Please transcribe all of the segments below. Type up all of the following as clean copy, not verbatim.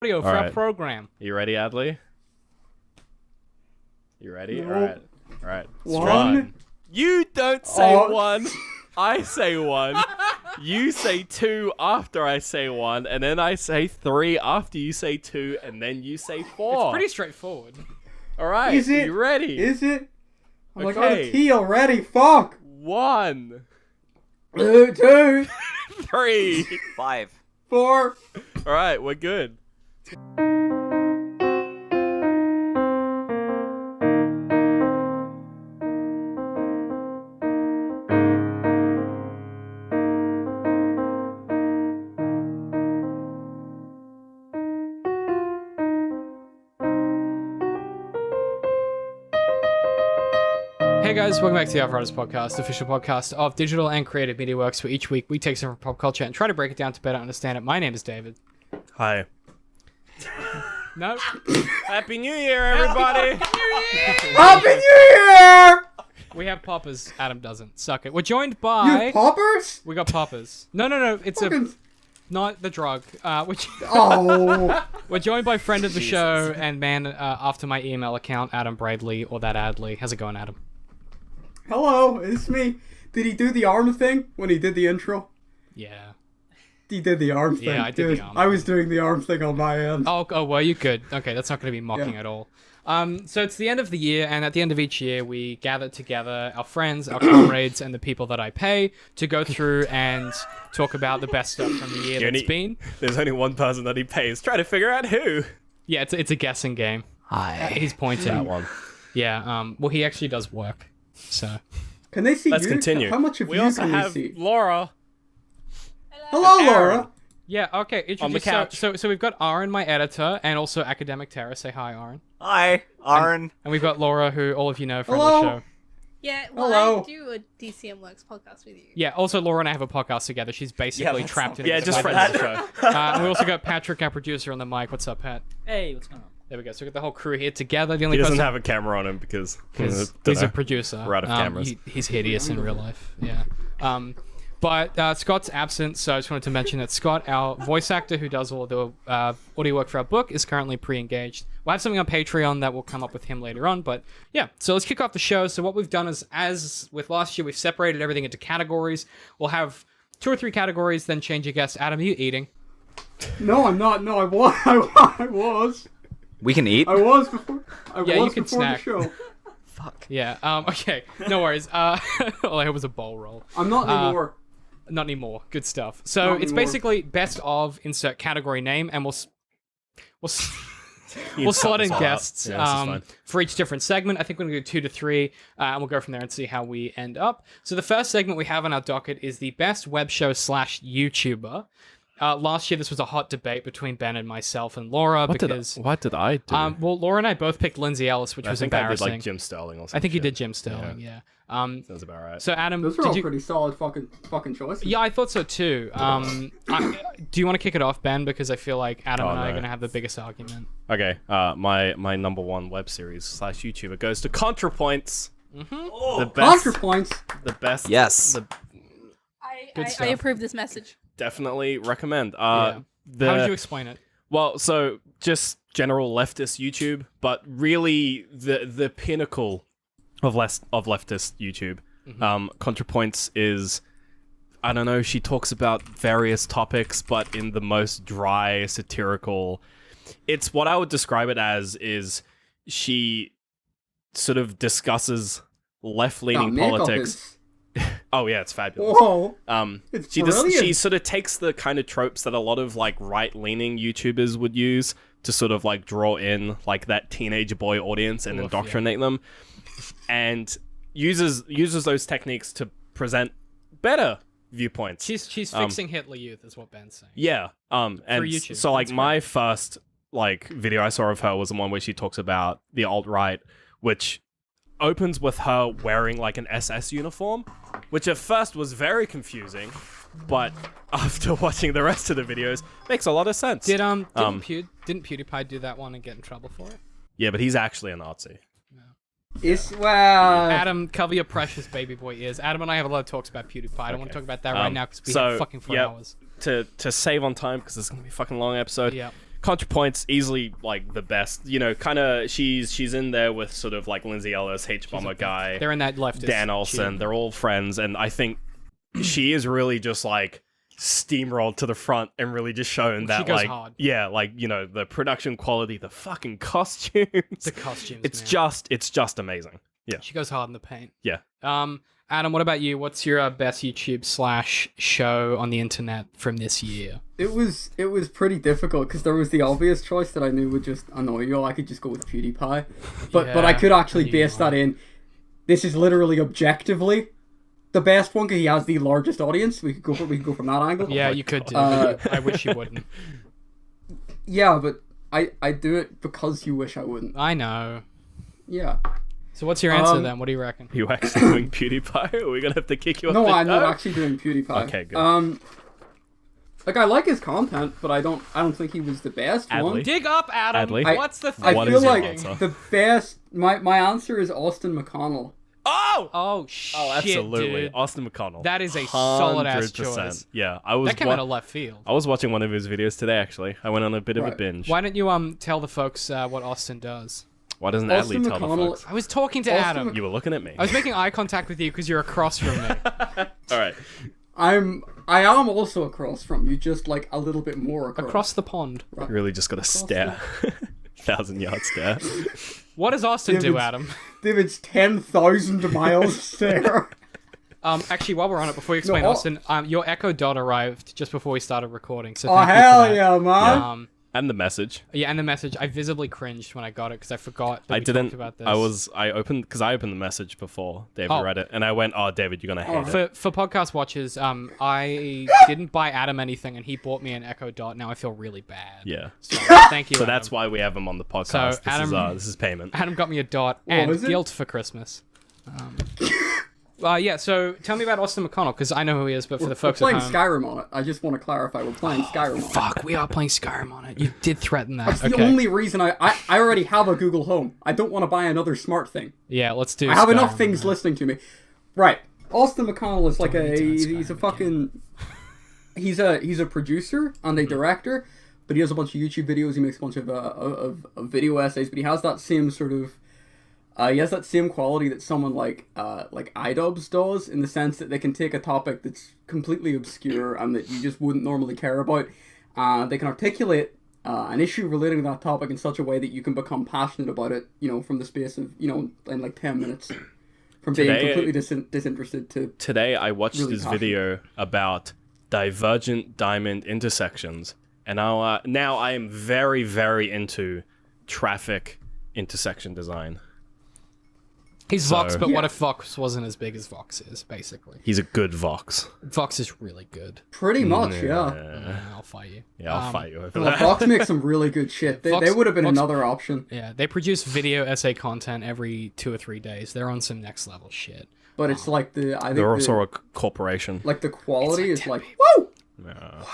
audio for our program. You ready, Adley? You ready? No. All right. One. You don't say one. I say one. You say two after I say one, and then I say three after you say two, and then you say four. It's pretty straightforward. All right. Is it? You ready? Is it? I'm like on Okay. a T already. Fuck. 1, 2, 3. 5. 4. All right, we're good. Hey guys, welcome back to the Outriders Podcast, the official podcast of digital and creative media works, where each week we take some from pop culture and try to break it down to better understand it. My name is David. Hi. No? Happy New Year, everybody. Happy New Year! We have poppers. Adam doesn't. Suck it. We're joined You by... have poppers? We got poppers. No. It's Fucking... not the drug. Which Oh. we're joined by friend of the show and man after my email account, Adam Bradley, or ThatAdly. How's it going, Adam? Hello, it's me. Did he do the arm thing when he did the intro? Yeah. He did the arm thing. Yeah, I did Dude, the arm I was doing the arm thing on my end. Oh, well, you could. Okay, that's not going to be mocking at all. So it's the end of the year, and at the end of each year, we gather together our friends, our comrades, and the people that I pay to go through and talk about the best stuff from the year that's been. There's only one person that he pays. Try to figure out who. Yeah, it's a guessing game. Hi. He's pointing. That one. Yeah, well, he actually does work, so... Can they see Let's you? continue. How much of We you also can have you see? Laura. Hello, Aaron. Laura. Yeah, okay. On the couch. So we've got Aaron, my editor, and also Academic Terra. Say hi, Aaron. Hi, Aaron. And we've got Laura, who all of you know from Hello. the show. Yeah, well, Hello. I do a DCM Works podcast with you. Yeah, also Laura and I have a podcast together. She's basically that's trapped in not- Yeah, this just weather. friends of the show. And we also got Patrick, our producer, on the mic. What's up, Pat? Hey, what's going on? There we go. So we got the whole crew here together. The only He doesn't person have a camera on him because he's don't a know. producer. We're out of cameras. He's hideous in real life. Yeah. But Scott's absent, so I just wanted to mention that Scott, our voice actor who does all the audio work for our book, is currently pre-engaged. We'll have something on Patreon that will come up with him later on, but yeah. So let's kick off the show. So what we've done is, as with last year, we've separated everything into categories. We'll have 2 or 3 categories, then change your guest. Adam, are you eating? No, I'm not. No, I was. I was. We can eat. I was before. I Yeah, you was can before snack. the show. Fuck. Yeah. Okay. No worries. All I hope was a bowl roll. I'm not anymore. Not anymore. Good stuff. So Not it's anymore. basically best of insert category name, and we'll You we'll can slot cut in this all out. guests Yeah, this is fine. for each different segment. I think we're going to do 2 to 3, and we'll go from there and see how we end up. So the first segment we have on our docket is the best web show / YouTuber. Last year, this was a hot debate between Ben and myself and Laura What because did I do? well, Laura and I both picked Lindsay Ellis, which I was think I did embarrassing. like Jim Sterling or something. I think you did Jim Sterling. Yeah. Sounds about right. So Adam, Those are did all you? pretty solid fucking choices. Yeah, I thought so too. Do you want to kick it off, Ben? Because I feel like Adam and I are no. going to have the biggest argument. Okay, my number one web series / YouTuber goes to ContraPoints. Oh, The best. ContraPoints. The best. Yes. Good I stuff. approve this message. Definitely recommend. Yeah. How would you explain it? Well, so just general leftist YouTube, but really the pinnacle of leftist YouTube. ContraPoints is, I don't know, she talks about various topics, but in the most dry, satirical. It's what I would describe it as is she sort of discusses left-leaning politics. Oh yeah, it's fabulous. Whoa. It's She brilliant. sort of takes the kind of tropes that a lot of like right-leaning YouTubers would use to sort of like draw in like that teenage boy audience and indoctrinate them, and uses those techniques to present better viewpoints. She's fixing Hitler Youth, is what Ben's saying. Yeah. And YouTube. so like That's my first like video I saw of her was the one where she talks about the alt-right, which opens with her wearing like an SS uniform, which at first was very confusing, but after watching the rest of the videos, makes a lot of sense. Didn't PewDiePie do that one and get in trouble for it? Yeah, but he's actually a Nazi. Well. Adam, cover your precious baby boy ears. Adam and I have a lot of talks about PewDiePie. I don't want to talk about that right now because we have fucking 4 hours. To save on time, because it's going to be a fucking long episode, Yeah. ContraPoint's easily like the best. You know, kind of she's in there with sort of like Lindsay Ellis, H-Bomber guy, They're in that leftist. Dan Olsen. tube. They're all friends, and I think she is really just like steamrolled to the front and really just shown that goes like hard. yeah, like you know the production quality, the fucking costumes, The costumes. it's man. just amazing. Yeah, She goes hard in the paint. yeah. Adam, what about you? What's your best YouTube / show on the internet from this year? It was pretty difficult because there was the obvious choice that I knew would just annoy you. I could just go with PewDiePie, but I could actually I knew base you that would. in. This is literally objectively the best one because he has the largest audience. We could go from that angle. Yeah, you could do. I wish you wouldn't. Yeah, but I do it because you wish I wouldn't. I know. Yeah. So what's your answer then? What do you reckon? Are you actually doing PewDiePie? Or are we gonna have to kick you off No, the I'm not show? actually doing PewDiePie. Okay, good. Like I like his content, but I don't think he was the best one. Adley. Dig up, Adam. Adley? What's the thing? I What feel is your like answer? the best. My answer is Austin McConnell. Oh! Oh shit! Oh, absolutely. Dude. Austin McConnell. That is a solid-ass 100%. choice. Yeah, I was That came out of left field. I was watching one of his videos today, actually. I went on a bit of a Right. binge. Why don't you tell the folks what Austin does? Why doesn't Austin Adley tell the McConnell- folks? I was talking to Austin Adam. Mc- You were looking at me. I was making eye contact with you because you're across from me. All right. I am also across from you, just like a little bit more across. Across the pond. You really just got to stare. 1,000-yard stare. What does Austin do, David's- Adam? David's 10,000 miles there. Actually, while we're on it, before you explain No, Austin, your Echo Dot arrived just before we started recording. So Oh thank you for hell that. yeah, man! And the message. Yeah, and the message. I visibly cringed when I got it because I forgot that I we didn't. talked about this. I opened the message before David Oh. read it, and I went, "Oh, David, you're gonna hate it." For podcast watchers, I didn't buy Adam anything, and he bought me an Echo Dot. Now I feel really bad. Yeah. So, thank you. So Adam. that's why we have him on the podcast. So, Adam- This is payment. Adam got me a dot and is it? guilt for Christmas. Yeah, so tell me about Austin McConnell, because I know who he is, but for the We're folks playing at home... Skyrim on it. I just want to clarify, we're playing Skyrim on it. Fuck, we are playing Skyrim on it. You did threaten that. That's Okay. the only reason I already have a Google Home. I don't want to buy another smart thing. Yeah, let's do I have Skyrim enough things on it. listening to me. Right. Austin McConnell is like Don't need to he's Skyrim a fucking he's a producer and a director, but he has a bunch of YouTube videos. He makes a bunch of video essays, but he has that same sort of he has that same quality that someone like iDubbbz does, in the sense that they can take a topic that's completely obscure and that you just wouldn't normally care about. They can articulate an issue relating to that topic in such a way that you can become passionate about it, from the space of, in like 10 minutes. From being Today- completely disinterested to... Today I watched Really this passionate. video about divergent diamond intersections, and now I am very, very into traffic intersection design. He's So- Vox, but Yeah. what if Vox wasn't as big as Vox is, basically? He's a good Vox. Vox is really good. Pretty much, yeah. Yeah, I'll fight you. Yeah, I'll fight you over Well, that. Fox makes some really good shit. They Fox- would have been Fox- another option, Yeah, they produce video essay content every 2 or 3 days. They're on some next level shit. but it's like I think They're also a corporation. like the quality It's is like like, woo!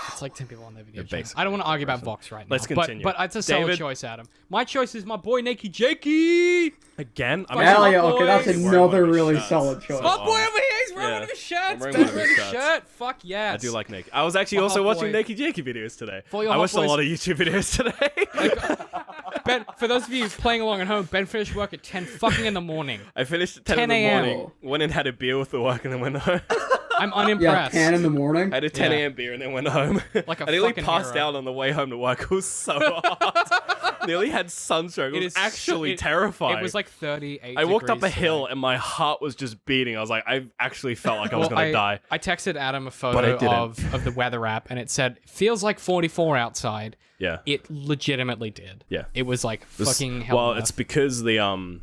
It's like 10 people on their video channel. basically I don't want to argue about Vox right now. Let's continue. But it's a solid David? choice, Adam. My choice is my boy Nakey Jakey. Again? I'm Hell my yeah, okay, that's boys. Wearing one another of his really shirts. solid choice. My boy over here, he's wearing Yeah. one of his shirts. I'm wearing Ben's one of wearing his his shirts. shirt. Fuck yes. I do like Naked. I was actually For also hot watching boy. Naked Jakey videos today. For your I hot watched a boys. lot of YouTube videos today. Ben, for those of you playing along at home, Ben finished work at 10 fucking in the morning. I finished at 10 in 10 the a.m. morning, went and had a beer with the work, and then went home. I'm Yeah, unimpressed. 10 in the morning. I had a 10 Yeah. a.m. beer and then went home. Like a I nearly fucking passed hero. out on the way home to work. It was so hot. Nearly had sunstroke. It was actually terrifying. It was like 38 I walked up a degrees hill today. and my heart was just beating. I was like, I actually felt like I was going to die. I texted Adam a But I photo didn't. of the weather app, and it said, feels like 44 outside. Yeah. It legitimately did. Yeah. It was like This- fucking hell. well, on it's earth. because the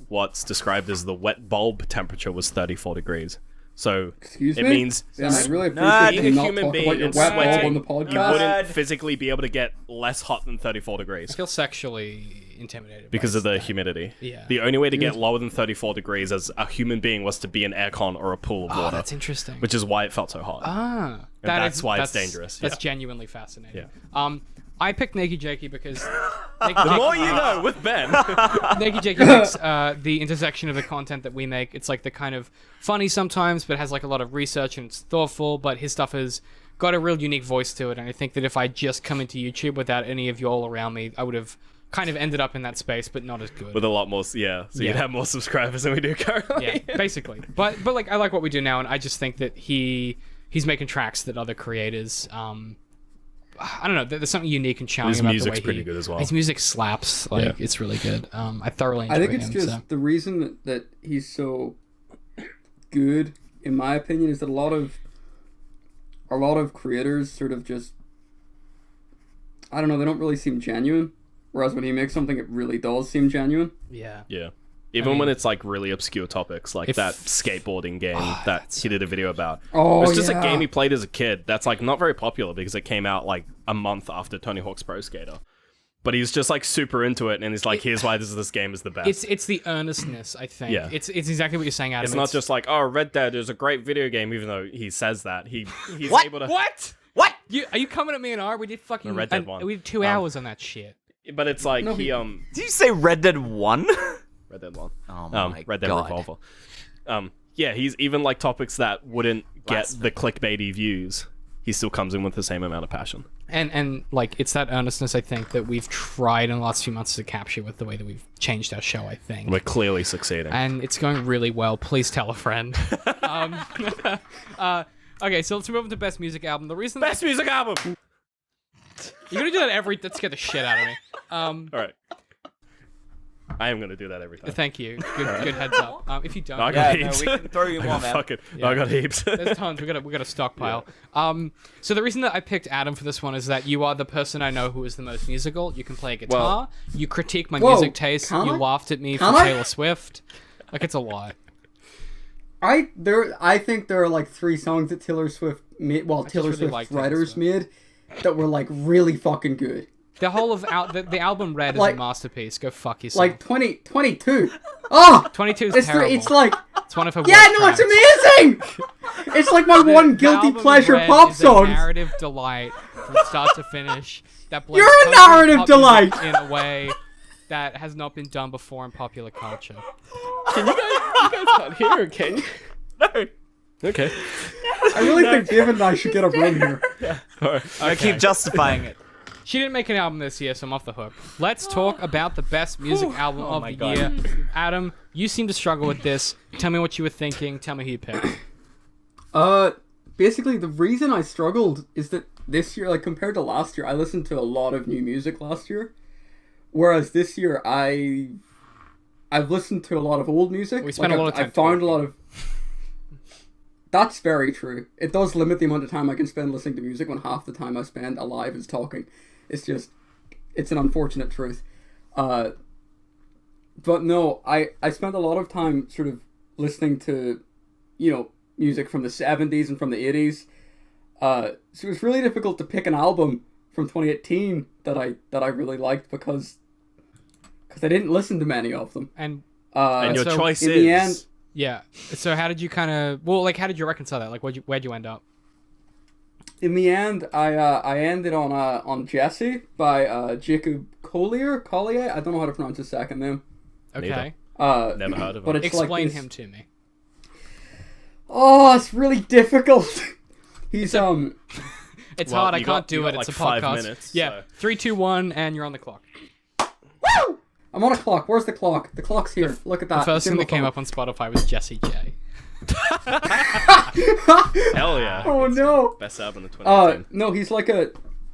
what's described as the wet bulb temperature was 34 degrees. So Excuse it me? means Yeah, I really Nah, appreciate being you a not human talking being about your and wet bulb sweating, on the you podcast. wouldn't physically be able to get less hot than 34 I degrees feel sexually intimidated because by of the that. humidity. Yeah. The only way to get lower than 34 degrees as a human being was to be in aircon or a pool of Oh, water, that's interesting. which is why it felt so hot. Ah, that's why it's dangerous, That's yeah. genuinely fascinating. Yeah. I picked Nakey Jakey because Nakey The Jakey, more you know with Ben. Nakey Jakey makes the intersection of the content that we make. It's like the kind of funny sometimes, but has like a lot of research and it's thoughtful. But his stuff is got a real unique voice to it, and I think that if I just come into YouTube without any of y'all around me, I would have kind of ended up in that space, but not as good. With a lot more, yeah. So you'd Yeah. have more subscribers than we do currently. Yeah, basically. But like I like what we do now, and I just think that he's making tracks that other creators, I don't know. There's something unique and charming His about music's the way pretty good as well. His music slaps. Like it's really good. I thoroughly enjoy I think it's him, just so. the reason that he's so good, in my opinion, is that a lot of creators sort of just, I don't know, they don't really seem genuine. Whereas when he makes something, it really does seem genuine. Yeah. Yeah. Even when it's like really obscure topics, like that skateboarding game that he did a video about. Oh, It's just yeah. a game he played as a kid that's like not very popular because it came out like a month after Tony Hawk's Pro Skater. But he's just like super into it, and he's like, "Here's why this game is the best." It's the earnestness, I think. Yeah. It's exactly what you're saying, Adam. It's not just like, "Oh, Red Dead is a great video game," even though he says that. He's What? able to. What? What? Are you coming at me and R? We did fucking The Red Dead one. We did 2 hours on that shit. But it's like No, he Did you say Red Dead 1? Red Dead 1. Oh my Red Dead God. Revolver. Yeah, he's even like topics that wouldn't get the clickbaity views. He still comes in with the same amount of passion. And like it's that earnestness I think that we've tried in the last few months to capture with the way that we've changed our show, I think. We're clearly succeeding. And it's going really well. Please tell a friend. Okay, so let's move on to best music album. The reason Best music album. you're gonna do that that scared the shit out of me. All right. I am gonna do that every time. Thank you. Good heads up. If you don't, No, I got Yeah, no, heaps. we can throw you I more, got man. fucking. No, I got heaps. there's tons. We got a stockpile. So the reason that I picked Adam for this one is that you are the person I know who is the most musical. You can play a guitar. Well- You critique my Whoa, music taste. can You I? laughed at me Can for I? Taylor Swift. Like it's a lot. I think there are like 3 songs that Taylor Swift made, Taylor really Swift like Taylor writers Swift. made, that were like really fucking good. The whole of the album Red is Like- a masterpiece. Go fuck yourself. Like 22. Oh, 22 is it's terrible. it's like, It's one of her yeah, worst no, it's tracks. amazing. It's like my one The guilty album pleasure Red pop is song. A narrative delight from start to finish. That blends You're a country and narrative pop delight. music in a way that has not been done before in popular culture. Can you guys can't hear it, can you? No. Okay. I really think David and I should get a room here. All right. I keep justifying it. She didn't make an album this year, so I'm off the hook. Let's talk about the best music album of my the God. year. Adam, you seem to struggle with this. Tell me what you were thinking. Tell me who you picked. Basically, the reason I struggled is that this year, like compared to last year, I listened to a lot of new music last year, whereas this year I've listened to a lot of old music. We spent a lot of time I found talking. a lot of. That's very true. It does limit the amount of time I can spend listening to music when half the time I spend alive is talking. It's an unfortunate truth. But no, I spent a lot of time sort of listening to, music from the 70s and from the 80s. So it was really difficult to pick an album from 2018 that I really liked because I didn't listen to many of them. And And your so choice in is. the end- yeah, so how did you how did you reconcile that? Like, where'd you end up? In the end, I ended on Jesse by Jacob Collier. I don't know how to pronounce his second name. Okay, Never heard of But him. it's explain like this- him to me. Oh, it's really difficult. He's It's Well, hard. I you can't got- do you it. got, It's like, a 5 podcast. minutes, Yeah, so- 3, 2, 1, and you're on the clock. Woo! I'm on a clock. Where's the clock? The clock's here. Look at that. The first It's in thing my that came phone. up on Spotify was Jesse J. Hell yeah. Oh It's no. the Best album of 2018. No, he's like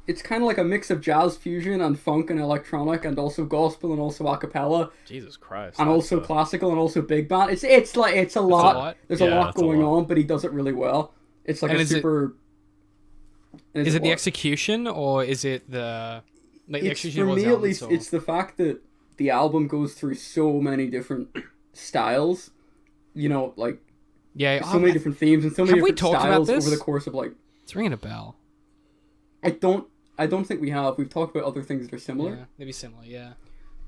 it's kind of like a mix of jazz fusion and funk and electronic and also gospel and also a cappella Jesus Christ. and that's also a- classical and also big band. It's a lot. lot. There's Yeah, a lot that's a going lot. on, but he does it really well. It's like And a is it- super. Is it the what? execution or is it the the It's execution for of me those at albums, least. or- It's the fact that the album goes through so many different styles. Like yeah. so many different themes and so many have we different talked about styles over this? the course of like. It's ringing a bell. I don't think we have. We've talked about other things that are similar. Yeah, maybe similar. Yeah.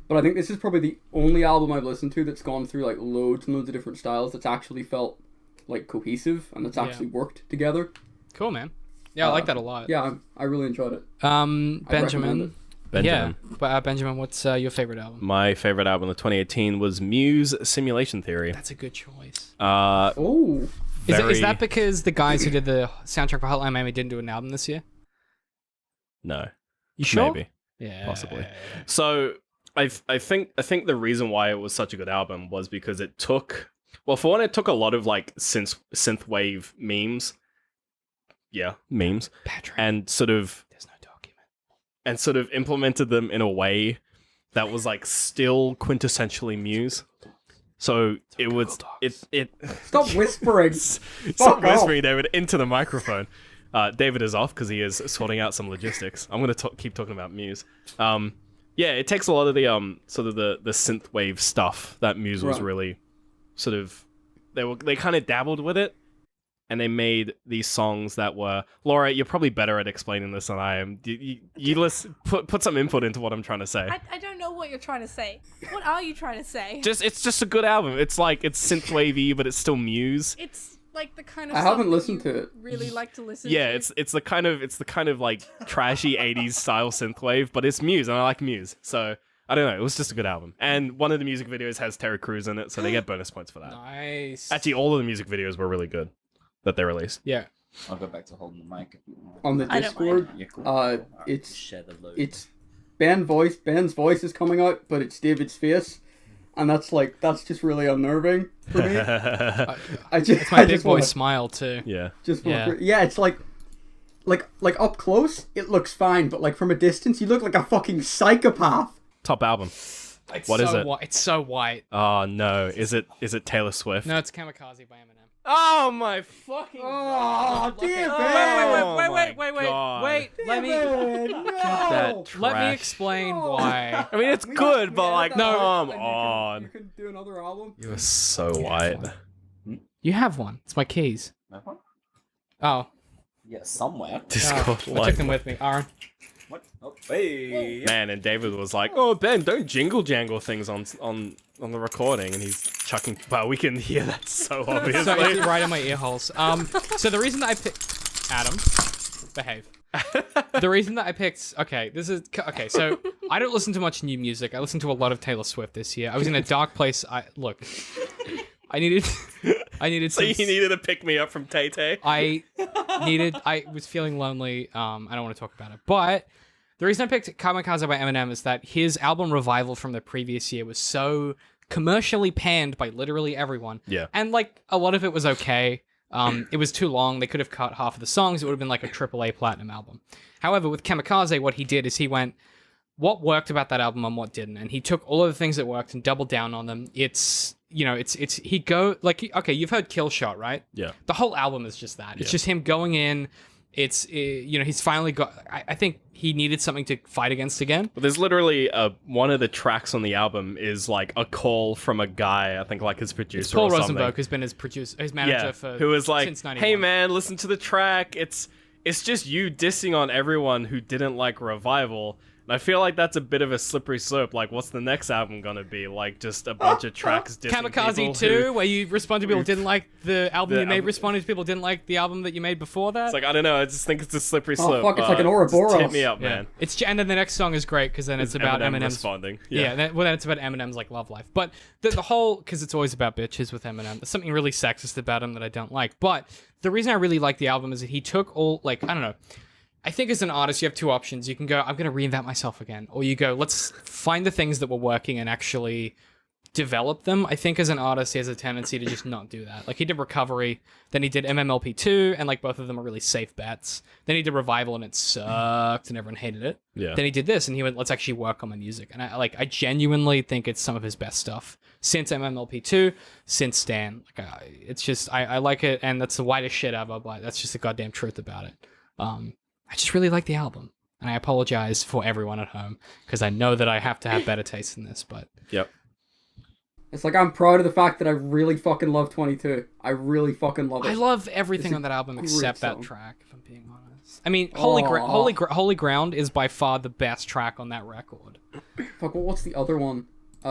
But I think this is probably the only album I've listened to that's gone through like loads and loads of different styles that's actually felt like cohesive and that's Yeah. actually worked together. Cool, man. Yeah, I like that a lot. Yeah, I really enjoyed it. Benjamin. recommend Benjamin. Yeah. But Benjamin, what's your favorite album? My favorite album of 2018 was Muse Simulation Theory. That's a good choice. Oh, Is that because the guys who did the soundtrack for Hotline Miami didn't do an album this year? No. You sure? Maybe. Yeah, Possibly. So I think the reason why it was such a good album was because it took, well, for one, it took a lot of like synthwave memes. Yeah, memes. Patrick, And sort of there's no document. and sort of implemented them in a way that was like still quintessentially Muse. So it was it Stop whispering. Stop off. whispering, David, into the microphone. David is off because he is sorting out some logistics. I'm gonna keep talking about Muse. Yeah, it takes a lot of the sort of the synthwave stuff that Muse was Right. really sort of they kind of dabbled with it, and they made these songs that were. Laura, you're probably better at explaining this than I am. You listen, put some input into what I'm trying to say. I don't know what you're trying to say. What are you trying to say? It's just a good album. It's like it's synthwavey, but it's still Muse. It's like the kind of I stuff haven't that listened you to it. really like to listen Yeah, to. it's the kind of like trashy 80s style synthwave, but it's Muse, and I like Muse. So I don't know, it was just a good album. And one of the music videos has Terry Crews in it, so they get bonus points for that. Nice. Actually, all of the music videos were really good that they released. yeah. I'll go back to holding the mic if you want. On the I don't Discord, Yeah, cool. it's Share the load. it's Ben's voice is coming out, but it's David's face, and that's just really unnerving for me. I just It's my I big just boy wanna, smile too. Yeah. yeah, it's like up close it looks fine, but like from a distance you look like a fucking psychopath. Top album. It's What is so it? It's so white. Oh no, is it Taylor Swift? No, it's Kamikaze by Eminem. Oh my fucking Oh, David! Wait. Let me that let me trash. explain why. I mean, it's good, but like, No. come You on. can do another album. You are so white. You have one. It's my keys. No one? Oh, Yeah, somewhere. Discord I took them with me. Aaron. What? Oh, hey. Man, and David was like, "Oh, Ben, don't jingle jangle things on the recording," and he's chucking. Wow, we can hear that so obviously. So it's right in my ear holes. So the reason that I picked Adam, behave. The reason that I picked okay. So I don't listen to much new music. I listened to a lot of Taylor Swift this year. I was in a dark place. I needed So you needed to pick me up from Tay Tay. I was feeling lonely. I don't want to talk about it. But the reason I picked Kamikaze by Eminem is that his album Revival from the previous year was so commercially panned by literally everyone. Yeah. And like a lot of it was okay. It was too long. They could have cut half of the songs. It would have been like a AAA platinum album. However, with Kamikaze, what he did is he went, what worked about that album and what didn't, and he took all of the things that worked and doubled down on them. You've heard Kill Shot, right? Yeah. The whole album is just that. It's just him going in. He's finally got. I think he needed something to fight against again. But there's literally one of the tracks on the album is like a call from a guy, I think like his producer It's Paul or something. Rosenberg, who's been his manager for who was like, since 91. "Hey man, listen to the track. It's just you dissing on everyone who didn't like Revival." And I feel like that's a bit of a slippery slope. Like, what's the next album gonna be? Like, just a bunch of tracks dissing Kamikaze people 2, who- where you respond to people who didn't like the album The you made, album- responded to people who didn't like the album that you made before that. It's like, I don't know. I just think it's a slippery slope. fuck, it's like an Just Ouroboros. hit me up, yeah. man. And then the next song is great because then it's about Eminem Eminem's responding. Yeah, then it's about Eminem's like love life. But the whole, because it's always about bitches with Eminem. There's something really sexist about him that I don't like. But the reason I really like the album is that he took all, like, I don't know. I think as an artist, you have two options. You can go, I'm going to reinvent myself again. Or you go, let's find the things that were working and actually develop them. I think as an artist, he has a tendency to just not do that. Like, he did Recovery, then he did MMLP2, and like both of them are really safe bets. Then he did Revival, and it sucked, and everyone hated it. Yeah. Then he did this, and he went, let's actually work on my music. And I genuinely think it's some of his best stuff since MMLP2, since Stan. Like, it's just, I like it, and that's the whitest shit ever, but that's just the goddamn truth about it. I just really like the album, and I apologize for everyone at home because I know that I have to have better taste than this. But Yep. It's like I'm proud of the fact that I really fucking love 22. I really fucking love it. I love everything It's a on that album great except that song. track. If I'm being honest, I mean, Holy Ground is by far the best track on that record. Fuck, what's the other one? The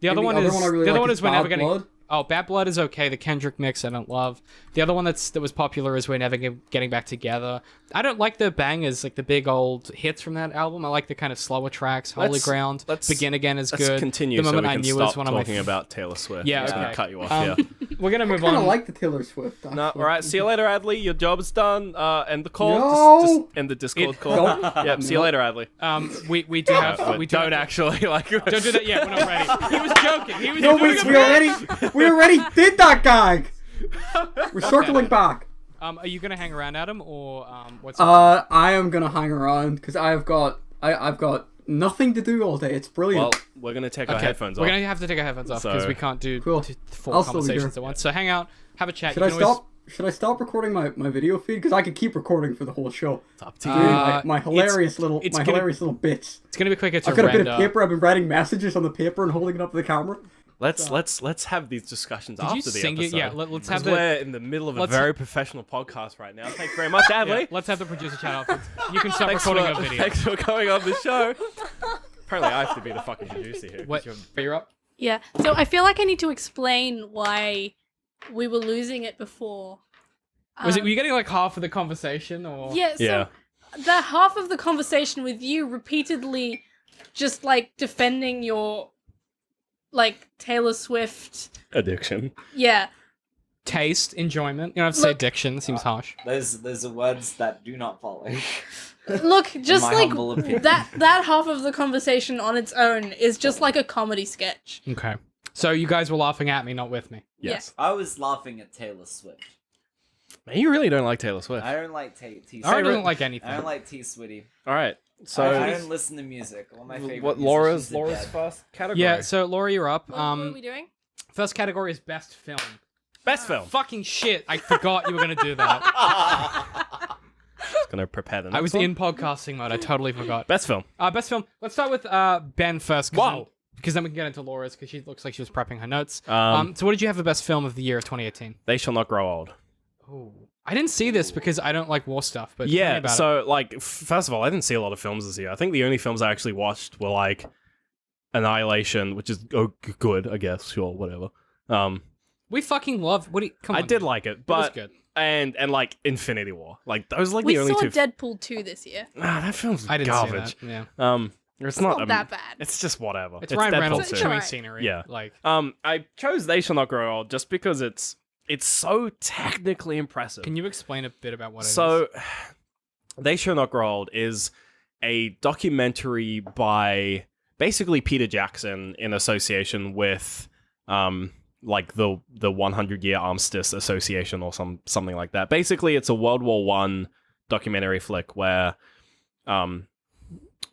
other one is I really the other like one is is We're Never Bad Getting. Blood. Oh, Bad Blood is okay. The Kendrick mix I don't love. The other one that was popular is We're Never Getting Back Together. I don't like the bangers, like the big old hits from that album. I like the kind of slower tracks. Holy Ground, let's- Begin Again is Let's good. continue The so we Moment I can Knew stop is one of my talking about Taylor Swift. Yeah, I'm just okay. gonna cut you off here. we're gonna move I kind of on. like the Taylor Swift. No, actually. all right. See you later, Adley. Your job's done. End the call. No! Just end the Discord call. Yep. See you later, Adley. We do have. We do Don't have, actually like. Don't do that yet. We're not ready. He was joking. He was No, doing we already did that gag. We're circling back. Are you gonna hang around, Adam, or what's? I am gonna hang around because I've got nothing to do all day. It's brilliant. Well, we're gonna take our headphones off. We're gonna have to take our headphones off because So- we can't do Cool. 4 I'll still be conversations here. at once. So hang out, have a chat. Should I stop? Should I stop recording my video feed? Because I could keep recording for the whole show. It's up to you. My hilarious little it's gonna- little bits. It's gonna be quicker to I've got a render. bit of paper. I've been writing messages on the paper and holding it up to the camera. Let's have these discussions Did after you the sing episode. it? Yeah, let's 'Cause have the. we're in the middle of a let's- very professional podcast right now. Thank you very much, Adley. Yeah, let's have the producer chat afterwards. You can stop Thanks recording for, a video. Thanks for coming on the show. Apparently, I have to be the fucking producer here. 'cause What? You're up. Yeah. So I feel like I need to explain why we were losing it before. Were you getting like half of the conversation, or? Yeah. So Yeah. the half of the conversation with you repeatedly, just like defending your, like Taylor Swift. Addiction. Yeah. Taste, enjoyment. You don't have to say Look- addiction. Seems harsh. Those are words that do not follow. Look, just my like humble opinion. that half of the conversation on its own is just like a comedy sketch. Okay. So you guys were laughing at me, not with me. Yes. I was laughing at Taylor Swift. Man, you really don't like Taylor Swift. I don't like T. I don't like anything. I don't like T. Switty. All right. So I don't listen to music. All my favorite what musicians Laura's are dead. first category? Yeah. So Laura, you're up. What are we doing? First category is best film. best film. Fucking shit! I forgot you were gonna do that. Just gonna prepare the I was next one. in podcasting mode. I totally forgot. best film. Best film. Let's start with Ben first. Wow. Because then we can get into Laura's because she looks like she was prepping her notes. Um, So what did you have for best film of the year of 2018? They Shall Not Grow Old. Oh, I didn't see this because I don't like war stuff. But tell me Yeah. about it. So like, first of all, I didn't see a lot of films this year. I think the only films I actually watched were like Annihilation, which is good, I guess. Sure, whatever. we fucking love. What do you? Come on, I did dude. like it, It was but good. and like Infinity War, like those are like We the only saw two. Deadpool 2 this year. That film's I didn't garbage. see that. Yeah, It's Not not that bad. It's just whatever. it's Ryan Deadpool Reynolds too. It's chewing alright. scenery. Yeah. like I chose They Shall Not Grow Old just because it's so technically impressive. can you explain a bit about what it is? So, They Shall Not Grow Old is a documentary by basically Peter Jackson in association with like the 100-year Armistice Association or something like that. Basically, it's a World War One documentary flick where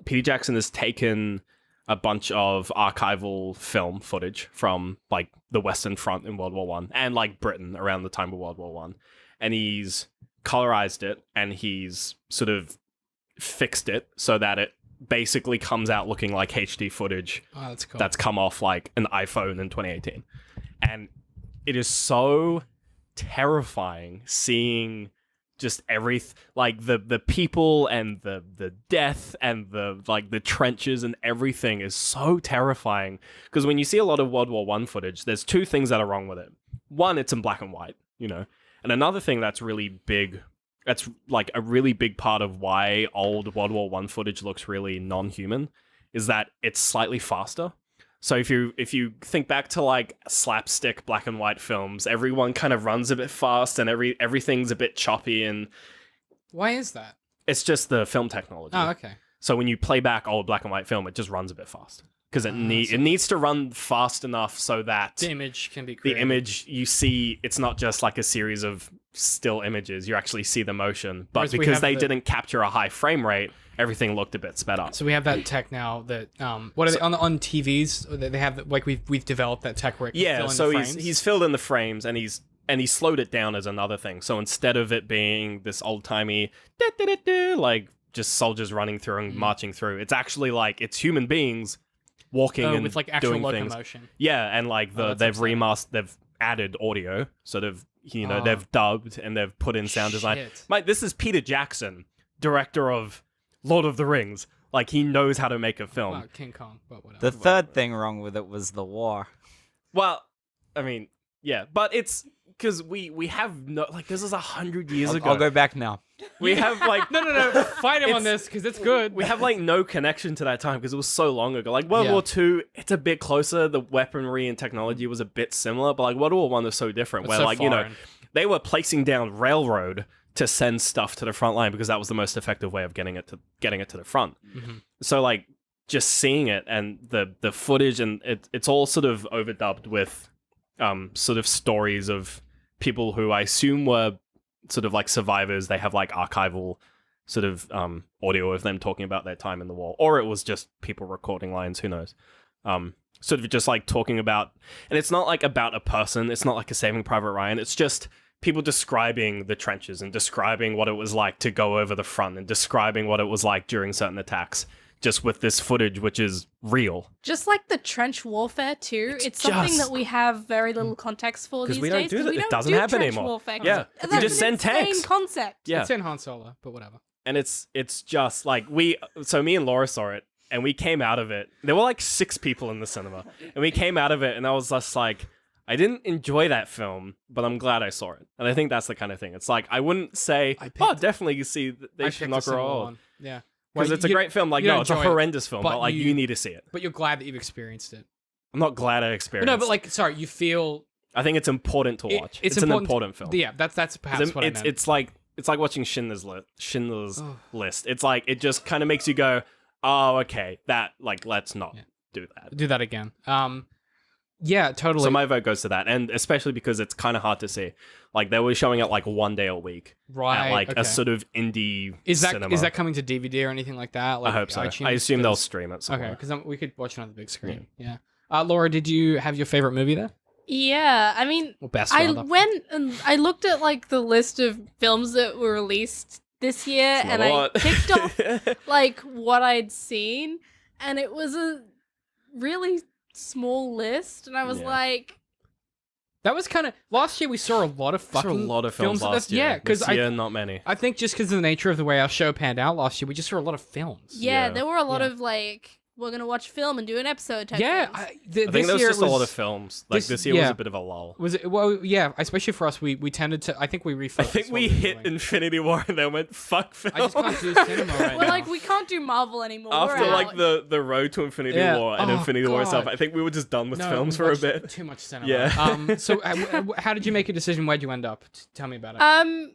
Peter Jackson has taken a bunch of archival film footage from like the Western Front in World War One and like Britain around the time of World War One, and he's colorized it and he's sort of fixed it so that it basically comes out looking like HD footage oh, that's cool. that's come off like an iPhone in 2018. And it is so terrifying seeing just like the people and the death and the trenches and everything is so terrifying. Because when you see a lot of World War One footage, there's two things that are wrong with it. One, it's in black and white, you know. And another thing that's really big, that's like a really big part of why old World War One footage looks really non-human, is that it's slightly faster. So if you think back to like slapstick black and white films, everyone kind of runs a bit fast and everything's a bit choppy, and Why is that? it's just the film technology. Oh, okay. So when you play back old black and white film, it just runs a bit fast because it needs to run fast enough so that The image can be the created. image you see, it's not just like a series of still images. You actually see the motion, but Whereas we because have they the- didn't capture a high frame rate, everything looked a bit sped up. So we have that tech now that what are they on TVs? They have like we've developed that tech where it can fill Yeah, in so the he's frames. filled in the frames and he's slowed it down as another thing. So instead of it being this old timey like just soldiers running through and marching through, it's actually like it's human beings walking and with like actual doing things. locomotion. Yeah, and like that's they've exciting. they've added audio, so they've Oh. they've dubbed and they've put in sound design. Shit. Mate, this is Peter Jackson, director of Lord of the Rings. Like he knows how to make a film. Well, King Kong, but whatever. The third thing wrong with it was the war. Well, I mean, yeah, but it's because we have no like this is 100 years ago. I'll go back now. We have like No. Fight him on It's- this because it's good. we have like no connection to that time because it was so long ago. Like World Yeah. War II, it's a bit closer. The weaponry and technology was a bit similar, but like World War One was so different. It's where so like foreign. they were placing down railroad to send stuff to the front line because that was the most effective way of getting it to the front. Mhm. So like just seeing it and the footage and it's all sort of overdubbed with sort of stories of people who I assume were sort of like survivors. They have like archival sort of audio of them talking about their time in the war, or it was just people recording lines, who knows. Sort of just like talking about, and it's not like about a person, it's not like a Saving Private Ryan, it's just people describing the trenches and describing what it was like to go over the front and describing what it was like during certain attacks, just with this footage which is real. Just like the trench warfare too, it's something just- that we have very little context for 'Cause these we don't days. do 'cause that. we It don't doesn't do happen trench anymore. warfare. Yeah. That's You just an send insane tanks. concept. Yeah. It's in Han Solo, but whatever. And it's just like me and Laura saw it and we came out of it. There were like 6 people in the cinema and we came out of it and I was just like, I didn't enjoy that film, but I'm glad I saw it. And I think that's the kind of thing. It's like, I wouldn't say, definitely you see they I should picked not a similar grow old. one. Yeah. Because Well, it's a you- great film. Like, you no, don't it's a enjoy it, horrendous film, but but like, you- you need to see it. But you're glad that you've experienced it. I'm not glad I experienced No, but like, sorry, you feel I think it's important to it- watch. it's an important- important film. Yeah, that's perhaps what I meant. It's like watching Schindler's List. It's like it just kind of makes you go, oh, okay, that like let's not do that. Do that again. Yeah, totally. So my vote goes to that, and especially because it's kind of hard to see. Like they were showing it like one day a week, right. at like okay. a sort of indie Is cinema. that coming to DVD or anything like that? Like I hope so. iTunes? I assume they'll 'Cause- stream it. Okay, Somewhere. because we could watch it on the big screen. Yeah. Laura, did you have your favorite movie there? Yeah, I mean, Or best, I rather. went and I looked at like the list of films that were released this year, It's not and a I lot. ticked off like what I'd seen, and it was a really small list, and I was Yeah. like, That was kind of last year. We saw a lot of There fucking were a lot of films that- last year. Yeah, because This year, not many. I think just because of the nature of the way our show panned out last year, we just saw a lot of films. yeah, Yeah. there were a lot Yeah. of like, we're gonna watch film and do an episode type Yeah, things. I this think there was year just a lot of films. Like this year was yeah. a bit of a lull. Was it? Well, yeah, especially for us, we tended to. I think we refocused. I think what we were hit doing. Infinity War and then went fuck film. I just can't do cinema right We're now. like, we can't do Marvel anymore. After we're like out. the road to Infinity Yeah. War and Oh, Infinity War stuff, God. I think we were just done with No, films we for a watched bit. Too much cinema. Yeah. So, how did you make a decision? Where'd you end up? Tell me about it.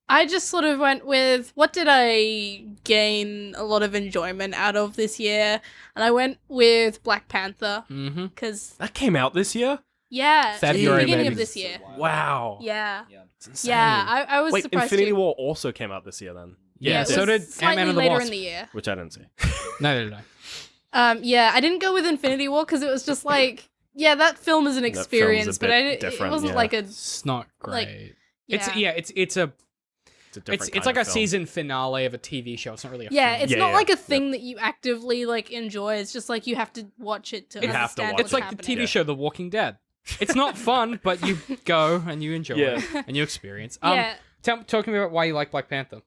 I just sort of went with what did I gain a lot of enjoyment out of this year, and I went with Black Panther Mm-hmm. because That came out this year? February, beginning baby. of this year. Wow. Yeah, Yeah. It's insane. yeah. I was Wait, surprised. Infinity too. War also came out this year then? Yeah, it so was did slightly Ant-Man and the later Wasp. in the year. Which I didn't see. Neither did Yeah, I didn't go with Infinity War because it was just like, yeah, that film is an That film's a experience, but bit it different, wasn't yeah. like a It's not Like, great. yeah. It's a It's a different it's kind like of a film. season finale of a TV show. It's not really a Yeah, film. it's Yeah, not yeah, like a yeah. thing that you actively like enjoy. It's just like you have to watch it to You have to understand watch what's It's like happening. the TV Yeah. show The Walking Dead. It's not fun, but you go and you enjoy Yeah. it and you experience. Yeah. Talk to me about why you like Black Panther.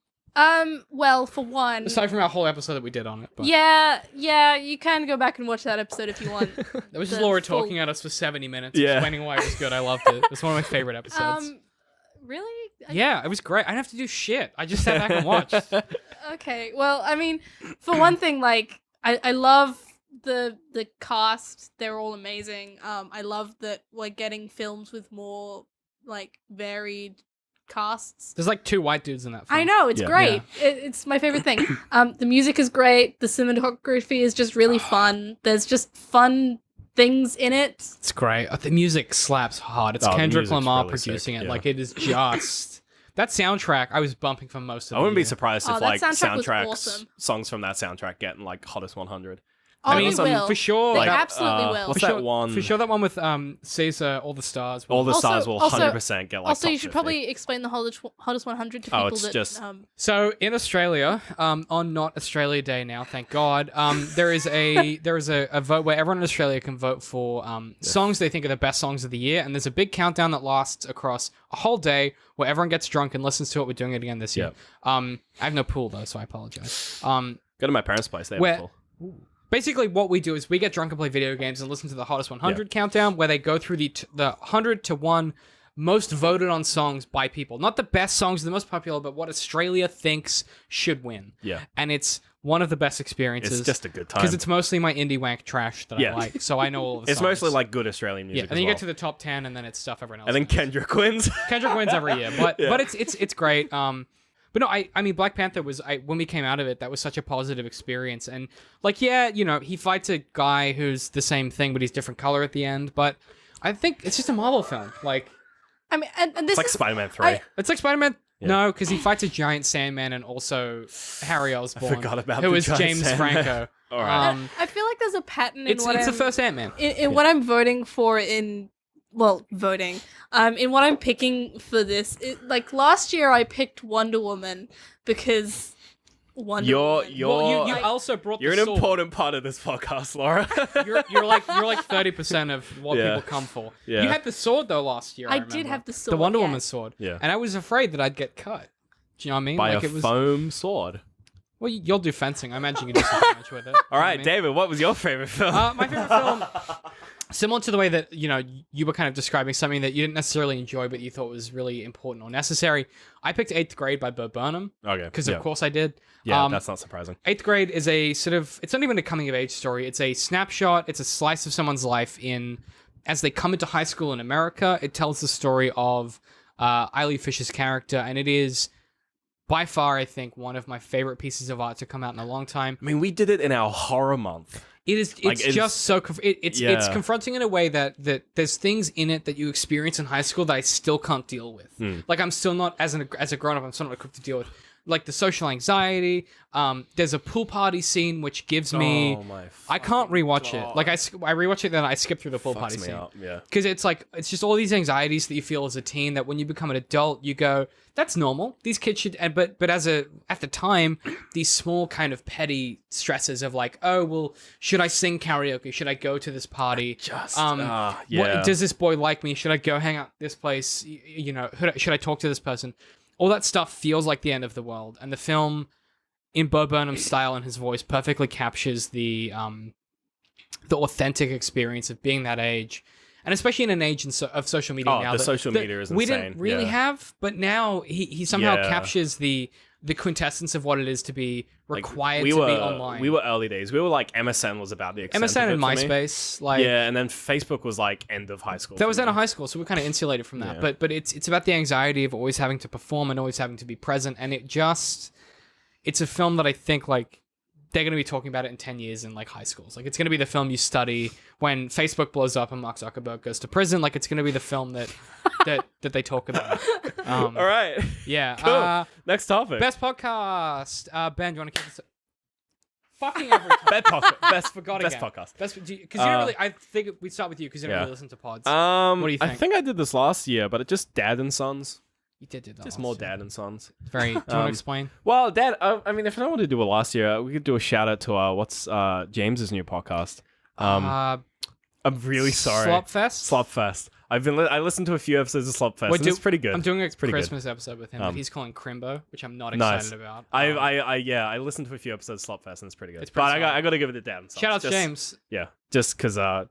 Well, for one, Aside from our whole episode that we did on it. But yeah, you can go back and watch that episode if you want. That was just the Laura full- talking at us for 70 minutes, Yeah. explaining why it was good. I loved it. It was one of my favorite episodes. Really? Yeah, it was great. I didn't have to do shit. I just sat back and watched. Okay. Well, I mean, for one thing, like I love the cast. They're all amazing. I love that we're getting films with more like varied casts. There's like 2 white dudes in that film. I know, it's Yeah. great. It's my favorite thing. The music is great. The cinematography is just really fun. There's just fun things in it. It's great. The music slaps hard. It's Oh, the Kendrick music's Lamar really sick, producing it. yeah. Like, it is just... That soundtrack, I was bumping for most of I the wouldn't be year. surprised Oh, if that like soundtrack was soundtracks, awesome. songs from that soundtrack get in like hottest 100. Oh, I mean, they will. for sure. They like, absolutely will. What's for that sure, one? For sure, that one with Caesar, All the Stars. All the Also- stars will also- 100% get like Also, top you should 50. probably explain the hottest 100 to people Oh, it's that just- So in Australia, on not Australia Day now, thank God, there is a vote where everyone in Australia can vote for songs they think are the best songs of the year, and there's a big countdown that lasts across a whole day where everyone gets drunk and listens to it. We're doing it again this year. I have no pool though, so I apologize. Go to my parents' place. They have Where- a pool. Basically, what we do is we get drunk and play video games and listen to the hottest 100 countdown, where they go through the 100 to 1 most voted on songs by people. Not the best songs, the most popular, but what Australia thinks should win. Yeah. And it's one of the best experiences. It's just a good time. Because it's mostly my indie wank trash that Yeah. I like, so I know all of the It's songs. mostly like good Australian Yeah, music. and then you get to the top 10, and then it's stuff everyone else. and then knows. Kendrick wins. Kendrick wins every year, but Yeah. but it's great. But no, I mean Black Panther was when we came out of it, that was such a positive experience, and like he fights a guy who's the same thing, but he's different color at the end. But I think it's just a Marvel film. Like I mean, and this It's like is Spider-Man 3. it's like Spider-Man. Yeah. No, because he fights a giant Sandman and also Harry Osborn, forgot about who the is giant James Sandman. Franco. All right. I feel like there's a pattern in It's what the I'm, first Ant-Man. in what I'm voting for in voting. In what I'm picking for this. Like last year I picked Wonder Woman because Wonder Woman. Well, you also brought You're the an sword. important part of this podcast, Laura. You're like 30% of what Yeah. people come for. Yeah. You had the sword though last year. I remember. did have the sword, the Wonder yeah. Woman sword. Yeah. And I was afraid that I'd get cut. Do you know what I mean? By like a it was. foam sword. Well, you'll do fencing. I imagine you do some damage with it. All right, David, what was your favorite film? My favorite film, similar to the way that you were kind of describing something that you didn't necessarily enjoy, but you thought was really important or necessary. I picked 8th Grade by Bo Burnham Okay. because yeah. of course I did. Yeah, that's not surprising. 8th Grade is a sort of, it's not even a coming of age story. It's a snapshot. It's a slice of someone's life as they come into high school in America. It tells the story of Eileen Fisher's character, and it is by far, I think, one of my favorite pieces of art to come out in a long time. I mean, we did it in our horror month. It's just so it's Yeah. confronting in a way that there's things in it that you experience in high school that I still can't deal with. Like I'm still not as a grown up, I'm still not equipped to deal with. Like the social anxiety. There's a pool party scene which gives me. Oh my! I can't rewatch it. Like I rewatch it, then I skip through the pool party Fucks me scene. up. Yeah. Because it's just all these anxieties that you feel as a teen that when you become an adult, you go, that's normal. These kids should, but at the time, these small kind of petty stresses of like, oh, well, should I sing karaoke? Should I go to this party? Yeah. Does this boy like me? Should I go hang out at this place? Should I talk to this person? All that stuff feels like the end of the world. And the film, in Bo Burnham's style and his voice, perfectly captures the authentic experience of being that age. And especially in an age of social media now. The social media is we insane. didn't really yeah. have, but now he somehow Yeah. captures the quintessence of what it is to be Like, required we to were, be online. We were early days. We were like MSN was about the extent MSN of it and for me. MySpace, like Yeah, and then Facebook was like end of high school. that for was me. out of high school, so we're kind of insulated from that. Yeah. But it's about the anxiety of always having to perform and always having to be present, and it's a film that I think like they're going to be talking about it in 10 years in like high schools. Like it's going to be the film you study when Facebook blows up and Mark Zuckerberg goes to prison. Like it's going to be the film that they talk about. All right. Yeah. Cool. Next topic. Best podcast. Ben, do you want to kick this? Fucking every time. Best podcast. Best Forgot best again. podcast. Because you don't really. I think we'd start with you because you don't Yeah. really listen to pods. What do you I think? think I did this last year, but it just Dad and Sons. you did that. Just last more year. Dad and Sons. Very. Do you want to explain? Well, Dad, I mean, if I don't want to do it last year, we could do a shout out to what's James's new podcast. I'm really sorry. Slopfest. Slopfest. I listened to a few episodes of Slopfest. And it's pretty good. I'm doing a pretty good. Christmas episode with him that he's calling Crimbo, which I'm not Nice. excited about. I listened to a few episodes of Slopfest and it's pretty good. It's pretty but I solid. got to give it to Dad and Sons. Shout out to Just- James. Yeah, just because I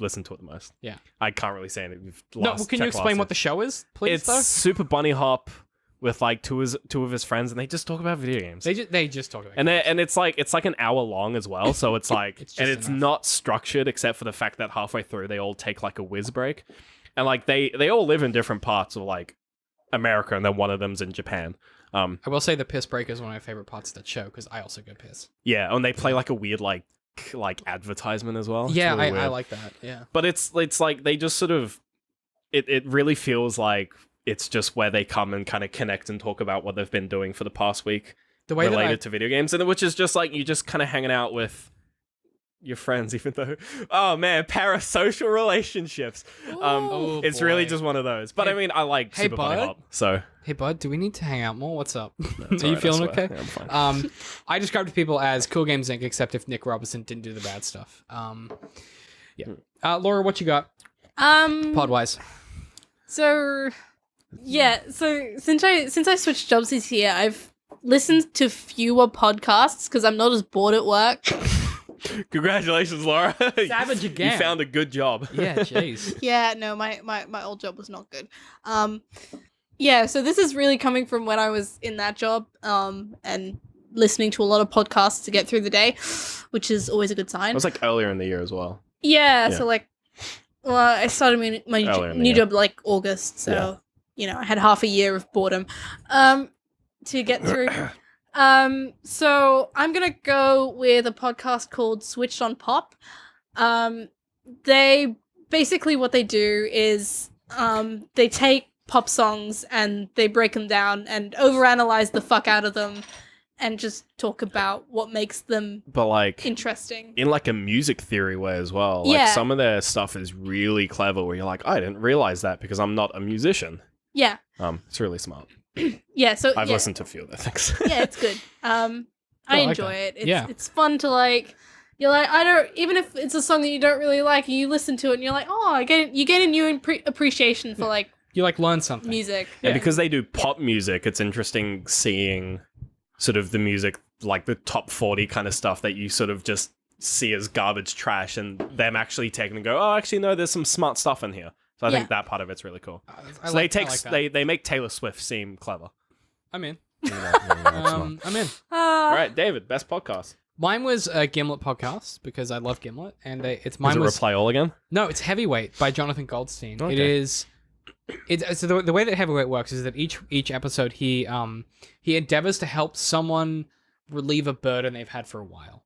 listen to it the most. Yeah. I can't really say anything. No, well, can you explain what the show is, please? It's though Super Bunny Hop with like two of his friends, and they just talk about video games. they just talk about. And it's like an hour long as well, so it's like It's just and it's enough. not structured except for the fact that halfway through they all take like a whiz break, and like they all live in different parts of like America, and then one of them's in Japan. I will say the piss break is one of my favorite parts of that show because I also go piss. Yeah, and they play like a weird like advertisement as well. It's Yeah, really I weird. like that. Yeah. But it's like they just sort of it really feels like it's just where they come and kind of connect and talk about what they've been doing for the past week The way that related to video games, and which is just like you just kind of hanging out with your friends, even though parasocial relationships. Oh, It's really boy. just one of those. But Hey- I mean, I like hey, Super Bunny bud. Hop, so Hey, bud, do we need to hang out more? What's up? it's Are you alright, I feeling swear. okay? Yeah, I'm fine. I described people as Cool Games Inc., except if Nick Robinson didn't do the bad stuff. Yeah. Laura, what you got? Podwise. So yeah, so since I switched jobs this year, I've listened to fewer podcasts because I'm not as bored at work. Congratulations, Laura. Savage again. You found a good job. Yeah, jeez. Yeah, no, my old job was not good. Yeah, so this is really coming from when I was in that job, and listening to a lot of podcasts to get through the day, which is always a good sign. It was like earlier in the year as well. Yeah, Yeah. so like, well, I started my Earlier in the new year. job like August, so I had half a year of boredom, to get through. So I'm gonna go with a podcast called Switched on Pop. They basically what they do is they take pop songs and they break them down and overanalyze the fuck out of them and just talk about what makes them But like interesting. in like a music theory way as well. Like Yeah. some of their stuff is really clever where you're like, I didn't realize that because I'm not a musician. Yeah. It's really smart. Yeah, so I've yeah. listened to a few of their things. Yeah, it's good. I like enjoy that. it. Yeah. It's fun to like. You're like, I don't, even if it's a song that you don't really like, you listen to it and you're like, oh, you get a new appreciation for like You like learn something. music. And because they do pop music, it's interesting seeing sort of the music, like the top 40 kind of stuff that you sort of just see as garbage trash and them actually taking and go, oh, actually, no, there's some smart stuff in here. So I think that part of it's really cool. I So like that. they make Taylor Swift seem clever. I'm in. All I'm in. right, David, best podcast. Mine was a Gimlet podcast because I love Gimlet, and mine Is it was Reply All again? no, it's Heavyweight by Jonathan Goldstein. Okay. It is. So the way that Heavyweight works is that each episode he endeavors to help someone relieve a burden they've had for a while.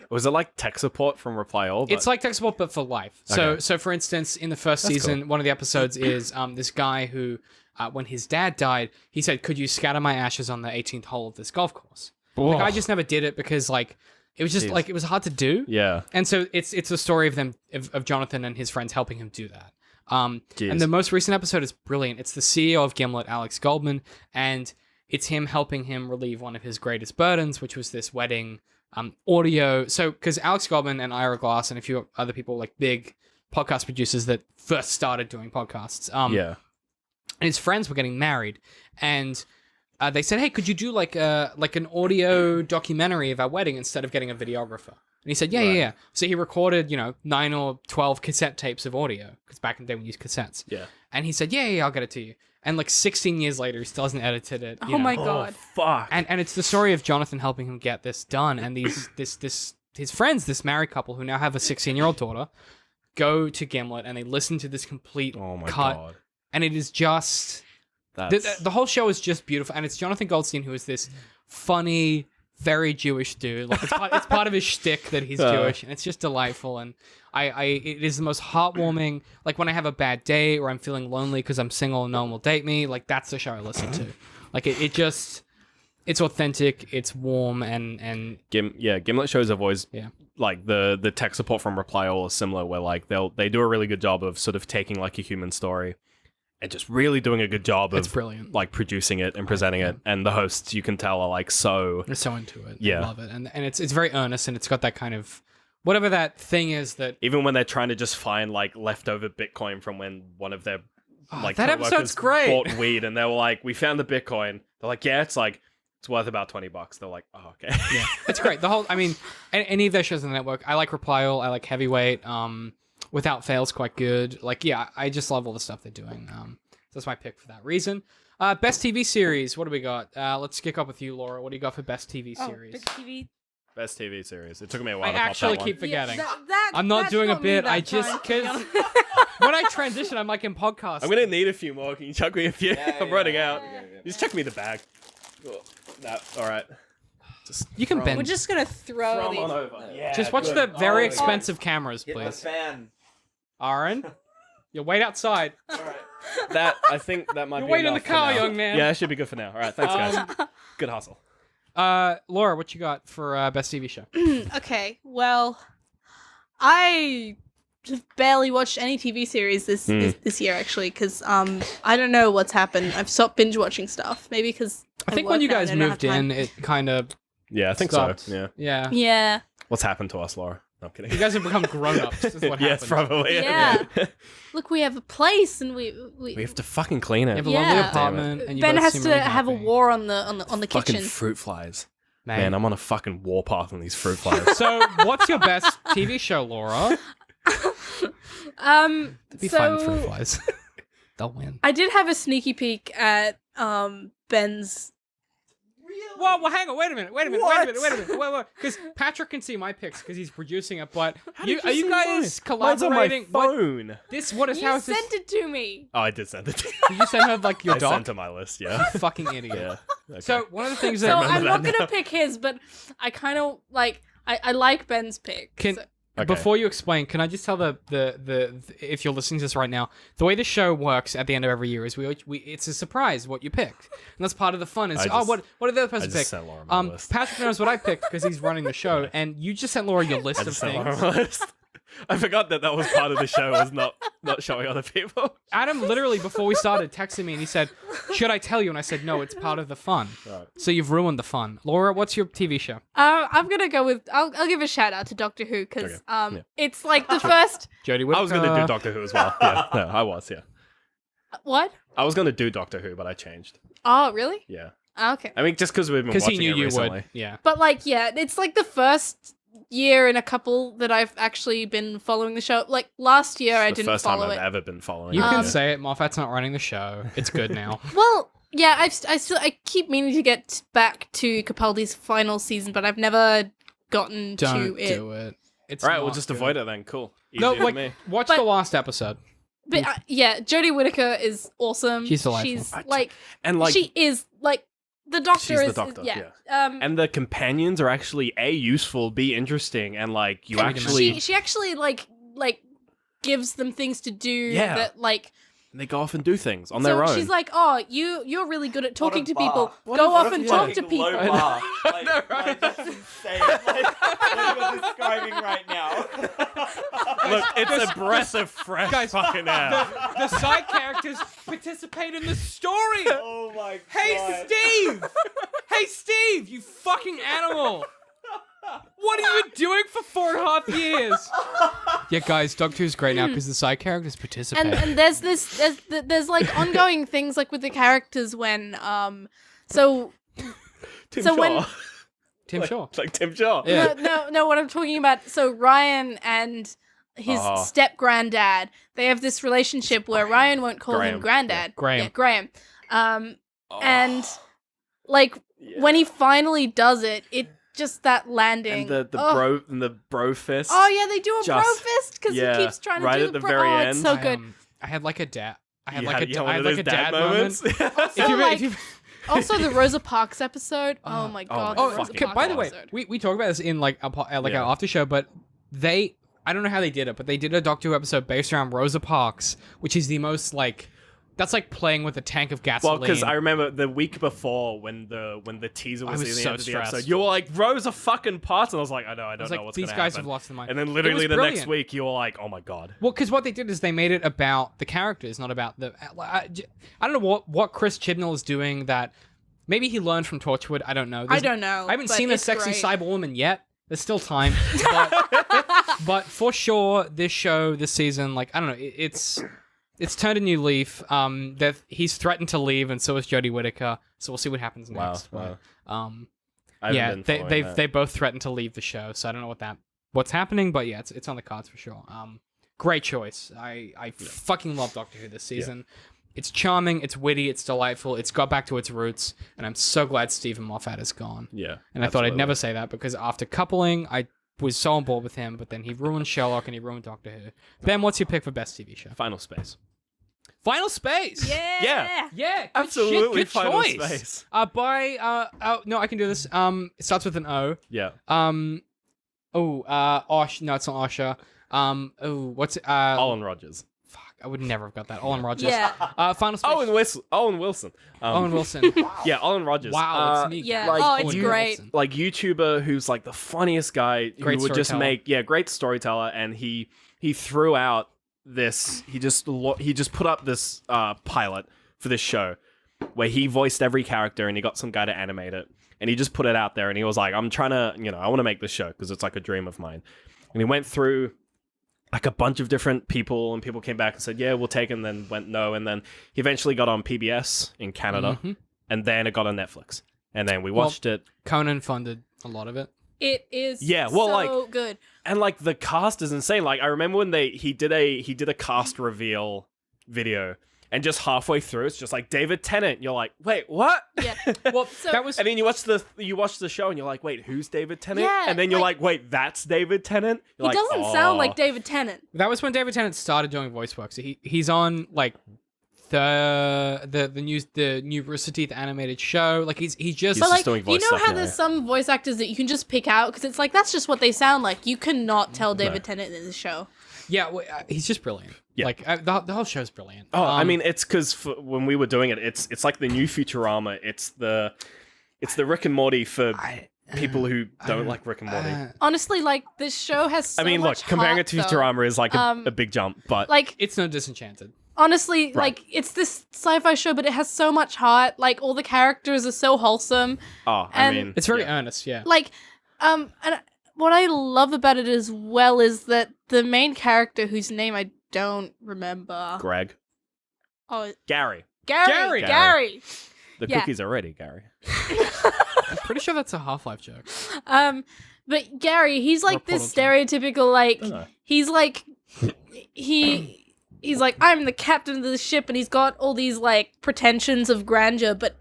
Was it like tech support from Reply All? It's like tech support, but for life. Okay. So for instance, in the first That's season, cool. one of the episodes is this guy who, when his dad died, he said, "Could you scatter my ashes on the 18th hole of this golf course?" Like I just never did it because like it was just Jeez. like it was hard to do. Yeah. And so it's a story of them of Jonathan and his friends helping him do that. Jeez. And the most recent episode is brilliant. It's the CEO of Gimlet, Alex Goldman, and it's him helping him relieve one of his greatest burdens, which was this wedding audio. So because Alex Goldman and Ira Glass and a few other people, like big podcast producers that first started doing podcasts, Yeah. and his friends were getting married, and they said, "Hey, could you do like an audio documentary of our wedding instead of getting a videographer?" And he said, "Yeah, Right. yeah." So he recorded, 9 or 12 cassette tapes of audio because back in the day we used cassettes. Yeah. And he said, "Yeah, I'll get it to you." And like 16 years later, he still hasn't edited it. Oh my god. Fuck. And it's the story of Jonathan helping him get this done, and his friends, this married couple who now have a 16-year-old daughter, go to Gimlet and they listen to this complete Oh my cut, god. and it is just. The whole show is just beautiful, and it's Jonathan Goldstein who is this funny, very Jewish dude. Like it's part of his shtick that he's Jewish, and it's just delightful. And it is the most heartwarming. Like when I have a bad day or I'm feeling lonely because I'm single and no one will date me. Like that's the show I listen to. Like it's authentic, it's warm, and Gimlet shows have always Yeah. like the tech support from Reply All is similar, where like they do a really good job of sort of taking like a human story and just really doing a good job it's of brilliant. like producing it and presenting it. And the hosts, you can tell, are like so They're so into it. Yeah. I love it, and it's very earnest, and it's got that kind of whatever that thing is that. even when they're trying to just find like leftover Bitcoin from when one of their like that coworkers episode's great. bought weed, and they were like, we found the Bitcoin. They're like, yeah, it's worth about $20. They're like, oh, okay. Yeah, it's great. The whole, I mean, any of their shows on the network. I like Reply All. I like Heavyweight. Without Fail's quite good. Like, yeah, I just love all the stuff they're doing. That's my pick for that reason. Best TV series. What do we got? Let's kick off with you, Laura. What do you got for best TV series? Oh, TV. Best TV series. It took me a while I to pop actually that keep one. forgetting. that- I'm not that's doing a me bit. that I just time, to be because honest. when I transition, I'm like in podcast. I'm gonna need a few more. Can you chuck me a few? Yeah, I'm running out. yeah. Just chuck me the bag. Oh, that. All right. Just You can throw bend. We're just gonna throw them these. on over. Yeah. Just watch good. the very Oh, expensive cameras, Hit the please. fan. Aaron, you wait outside. All right. That I think that might You be wait in enough the for car, now. young man. Yeah, it should be good for now. All right. Thanks, guys. Good hustle. Laura, what you got for best TV show? Okay, well, I have barely watched any TV series this year actually because I don't know what's happened. I've stopped binge watching stuff. Maybe because I think when you guys moved in, it kind of Yeah, I think stopped. so. Yeah. Yeah. Yeah. What's happened to us, Laura? No, I'm kidding. You guys have become grown-ups. Is what yes, happened. probably. Yeah. Look, we have a place and we We have to fucking clean You it. have a Yeah. lovely Damn it. apartment, and you Ben both has seem to really have a happy. war on the Fucking kitchen. fruit flies. Man, I'm on a fucking warpath on these fruit flies. So, what's your best TV show, Laura? It'd be fun fruit flies. They'll win. I did have a sneaky peek at Ben's. Whoa, well, hang on, wait a minute, wait, because Patrick can see my picks because he's producing it. But are you guys collaborating? Mine's on my phone. What is You how is this? sent it to me. Oh, I did send it to you. Did you send her like your I doc? sent to my list, yeah. Fucking idiot. Yeah. Okay. So one of the things So that I'm not that gonna now. pick his, but I kind of like. I like Ben's pick. Can so- Okay. before you explain, can I just tell the if you're listening to this right now, the way the show works at the end of every year is we it's a surprise what you picked, and that's part of the fun. Is what did the other person I just pick? sent Laura my list. Patrick knows what I picked because he's running the show, and you just sent Laura your list I of just sent things. Laura my list. I forgot that was part of the show, was not showing other people. Adam literally before we started texted me and he said, "Should I tell you?" And I said, "No, it's part of the fun." Right. So you've ruined the fun. Laura, what's your TV show? I'm gonna go with. I'll give a shout out to Doctor Who because Yeah. it's like the first. Jodie Whittaker. I was going to do Doctor Who as well. Yeah, no, I was, yeah. What? I was going to do Doctor Who, but I changed. Oh, really? Yeah. Okay. I mean, just because we've been Because watching he knew it you recently. would. Yeah. But like, yeah, it's like the first year in a couple that I've actually been following the show. Like last year, I The didn't first time follow I've it. ever been following You it. can yeah. say it. Moffat's not running the show. It's good now. Well, yeah, I keep meaning to get back to Capaldi's final season, but I've never gotten Don't to it. do it. It's All right, we'll not just good. avoid it then. Cool. No, Easier for like me. watch But- the last episode. But yeah, Jodie Whittaker is awesome. She's delightful. She's like, And like, she is like the Doctor She's the is Doctor, yeah. and the companions are actually useful, B, interesting, and like you Can we actually she actually like gives them things to do Yeah. that like. they go off and do things on So their own. she's like, oh, you're really good at talking to people. What Go a off and talk to fucking people. low bar. Like, know, right? like, that's insane. Like, what you're describing right now. Look, it's a breath of fresh Guys, fucking air. The side characters participate in the story. Oh my god. Hey, Steve! Hey, Steve! You fucking animal! What are you doing for 4.5 years? Yeah, guys, Doctor Who's great now because the side characters participate. And there's like ongoing things like with the characters when so Tim so Shaw. when- Tim Shaw. It's like Tim Shaw. Yeah. no what I'm talking about, so Ryan and his Oh. step granddad, they have this relationship where Ryan won't call him Graham. granddad. Graham. Yeah, Graham. Oh. And like Yeah. when he finally does it, it just that landing. And the oh. bro fist. Oh yeah, they do a bro Just- fist because yeah, he keeps trying to right do at the the bro. very oh, end. it's so good. I had like a dad. I had You like had- a, you had I one had of like those a dad moments. moment. Also, like, if you, Also, the Rosa Parks episode. Oh my god. my the oh, Rosa fucking Parks by the way, episode. we talk about this in like our Yeah. after show, but I don't know how they did it, but they did a Doctor Who episode based around Rosa Parks, which is the most like that's like playing with a tank of gasoline. Well, because I remember the week before when the teaser was, was in the so end of the stressed. episode, you were like, Rosa fucking Parks, and I was like, I know, I I don't was know like, what's these gonna guys happen. have lost their mind. And then It literally was the brilliant. next week, you were like, oh my god. Well, because what they did is they made it about the characters, not about the. I don't know what Chris Chibnall is doing that. Maybe he learned from Torchwood. I don't know. I don't know. I haven't but seen the it's sexy great. cyber woman yet. There's still time. But for sure, this show, this season, like I don't know, it's turned a new leaf. That he's threatened to leave, and so is Jodie Whittaker. So we'll see what happens Wow, next. wow. But, I haven't yeah, been following that. they both threatened to leave the show. So I don't know what's happening, but yeah, it's on the cards for sure. Great choice. I fucking love Doctor Who this season. It's charming, it's witty, it's delightful, it's got back to its roots, and I'm so glad Stephen Moffat is gone. Yeah. And I thought I'd absolutely. never say that because after coupling, I was so on board with him, but then he ruined Sherlock and he ruined Doctor Who. Ben, what's your pick for best TV show? Final Space. Final Space! Yeah. Yeah, good Absolutely shit, good Final choice. Space. No, I can do this. It starts with an O. Yeah. Osh, no, it's not Osher. What's it? Olin Rogers. Fuck, I would never have got that. Olin Rogers. Yeah. Final Space. Owen Wilson. Owen Wilson. Yeah, Olin Rogers. Wow, it's neat. Yeah. Like, Oh, it's you- great. Like YouTuber who's like the funniest guy Great who would just storyteller. great storyteller, and he threw out this he just put up this pilot for this show where he voiced every character and he got some guy to animate it, and he just put it out there, and he was like, I'm trying to, I want to make this show because it's like a dream of mine. And he went through like a bunch of different people, and people came back and said, yeah, we'll take it, and then went no, and then he eventually got on PBS in Canada, Mhm. and then it got on Netflix. and then we watched it. Conan funded a lot of it. It is Yeah, well, so like- good. And like the cast is insane. Like I remember when he did a cast reveal video, and just halfway through it's just like David Tennant. You're like, wait, what? Yeah. Well, So- that was And then you watch the show and you're like, wait, who's David Tennant? Yeah, and then you're like- like, wait, that's David Tennant. You're He like, doesn't sound "Oh." like David Tennant. that was when David Tennant started doing voice work. So he's on like the new Rooster Teeth animated show. Like he's just But just like, doing you voice know stuff how now. there's some voice actors that you can just pick out because it's like that's just what they sound like. You cannot tell David Tennant in the show. yeah, he's just brilliant. Yeah. Like the whole show's brilliant. Oh, I mean, it's because when we were doing it, it's like the new Futurama. It's the Rick and Morty for people who don't like Rick and Morty. Honestly, like this show has. So I mean, look, much comparing heart, it to though. Futurama is like a big jump, but Like it's no Disenchanted. honestly, like it's this sci-fi show, but it has so much heart. Like all the characters are so wholesome. I and- mean, It's very yeah. earnest. Yeah. Like, and what I love about it as well is that the main character, whose name I don't remember. Greg, Oh, Gary, Gary. Gary. the Yeah. cookies are ready, Gary. I'm pretty sure that's a Half-Life joke. But Gary, he's like Portal this Jam. stereotypical like know. he's like he's like I'm the captain of the ship and he's got all these like pretensions of grandeur, but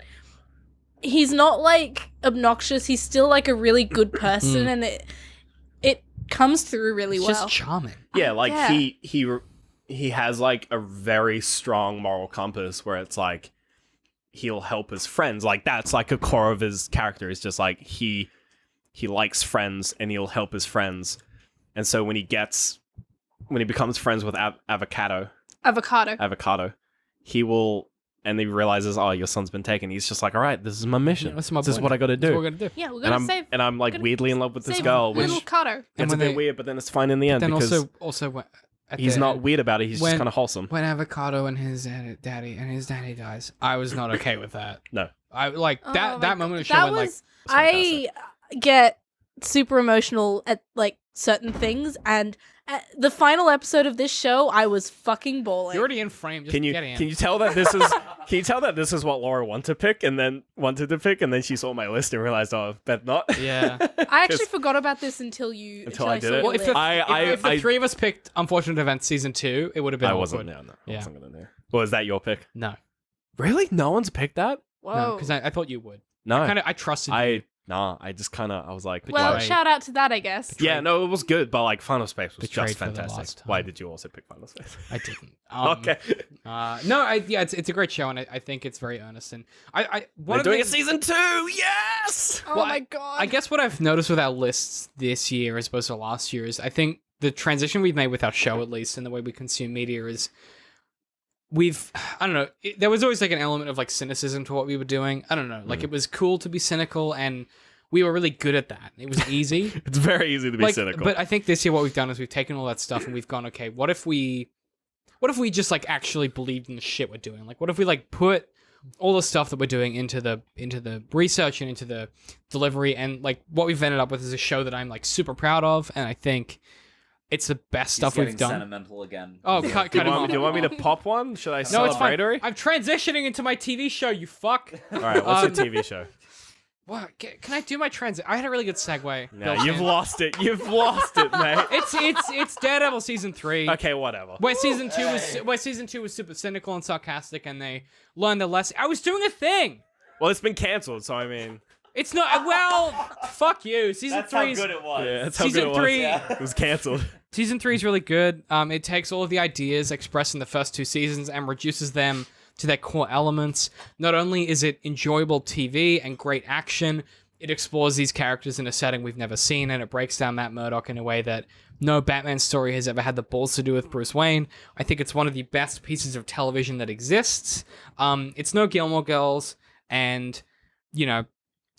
he's not like obnoxious. He's still like a really good person and it comes through really It's well. just charming. Yeah, like Yeah. he has like a very strong moral compass where it's like he'll help his friends. Like that's like a core of his character. It's just like he likes friends and he'll help his friends. And so when he becomes friends with Avocado, he will, and he realizes, oh, your son's been taken. He's just like, all right, this is my mission. Yeah, that's my this is point. what I got to That's what do. we're gonna do. Yeah, we're And gonna I'm save like gonna weirdly in love with this save girl, which little Carter. And it's a when bit they- weird, but then it's fine in the end Then because also at he's the not end, weird about it. He's when- just kind of wholesome. When Avocado and his daddy dies, I was not okay with that. No. I like Oh that my moment of God. show That when was fantastic. I get super emotional at like certain things, and at the final episode of this show, I was fucking bawling. you're already in frame. Just Can you get in. tell that this is what Laura wanted to pick, and then she saw my list and realized, oh, bet not. Yeah. I actually forgot about this until I did saw it. your Well, if the, list. if the three of us picked Unfortunate Events season 2, it would have been I awkward. wasn't. No, I Yeah. wasn't gonna do. Well, is that your pick? No, Really? No one's picked that. Whoa. because I thought you would. No. I trusted you. I just kind of I was like, well, Betrayed. shout out to that, I guess. yeah, no, it was good, but like Final Space was Betrayed just for the fantastic. last time. Why did you also pick Final Space? I didn't. Okay, It's a great show, and I think it's very earnest. And one we're of the doing a things- season 2. Yes. Oh Well, my god. I guess what I've noticed with our lists this year as opposed to last year is I think the transition we've made with our show, at least, and the way we consume media is I don't know, there was always like an element of like cynicism to what we were doing. I don't know, like it was cool to be cynical and we were really good at that. It was easy. It's very easy to be cynical. But I think this year what we've done is we've taken all that stuff and we've gone, okay, what if we just like actually believed in the shit we're doing? Like what if we like put all the stuff that we're doing into the research and into the delivery, and like what we've ended up with is a show that I'm like super proud of, and I think it's the best He's stuff getting we've done. sentimental again. Oh, cut do him off. you want me to pop one? Should I No, it's fine. celebratory? I'm transitioning into my TV show, you fuck. All right, what's your TV show? What? Can I do my transit? I had a really good segue. No, built you've in. lost it. You've lost it, mate. It's Daredevil season 3. Okay, whatever. Where season 2 was super cynical and sarcastic, and they learned the lesson. I was doing a thing. Well, it's been cancelled, so I mean, It's not. Well, fuck you. Season That's how 3 is good it was. yeah, that's how Season good it was. 3 It was cancelled. Season 3 is really good. It takes all of the ideas expressed in the first 2 seasons and reduces them to their core elements. Not only is it enjoyable TV and great action, it explores these characters in a setting we've never seen, and it breaks down Matt Murdock in a way that no Batman story has ever had the balls to do with Bruce Wayne. I think it's one of the best pieces of television that exists. It's no Gilmore Girls, and, you know,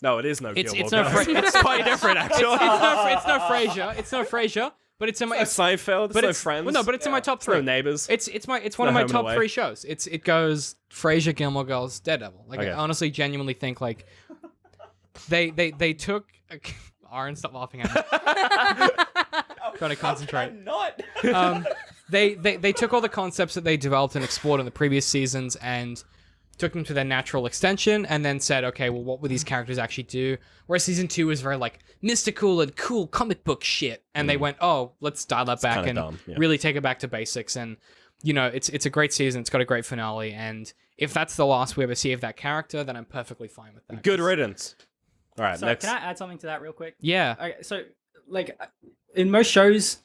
No, it is no it's Gilmore no Girls. It's quite different, actually. it's no Frasier. It's no Frasier, but it's in my It's no Seinfeld. but It's no it's Friends. well, no, but it's in my top It's no 3. Neighbours. It's one no of my Home and top Away. 3 shows. It goes Frasier, Gilmore Girls, Daredevil. Like Okay. I honestly, genuinely think like they took. Aaron, stop laughing at me. Trying to concentrate. I'm not. They took all the concepts that they developed and explored in the previous seasons and took them to their natural extension, and then said, okay, well, what would these characters actually do? Whereas season 2 was very like mystical and cool comic book shit, and they went, oh, let's dial that back kinda and dumb, yeah. really take it back to basics. And you know, it's a great season. It's got a great finale, and if that's the last we ever see of that character, then I'm perfectly fine with that. Good riddance. All right, So next. can I add something to that real quick? Yeah. Okay, so like in most shows,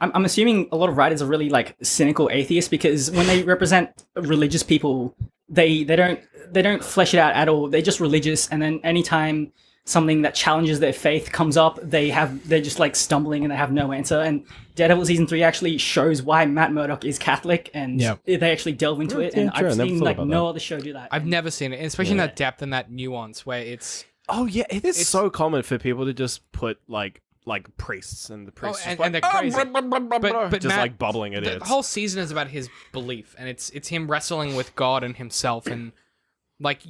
I'm assuming a lot of writers are really like cynical atheists because when they represent religious people, they don't flesh it out at all. They're just religious, and then anytime something that challenges their faith comes up, they're just like stumbling and they have no answer. And Daredevil season 3 actually shows why Matt Murdock is Catholic, and Yep. they actually delve into it. yeah, And true, I I've never seen thought like about no that. other show do that. I've never seen it, especially in that depth and that nuance where it's Oh yeah, it is It's- so common for people to just put like priests and the priests and- just and they're like, crazy. But just Matt- like bubbling it. the It's whole season is about his belief, and it's him wrestling with God and himself, and like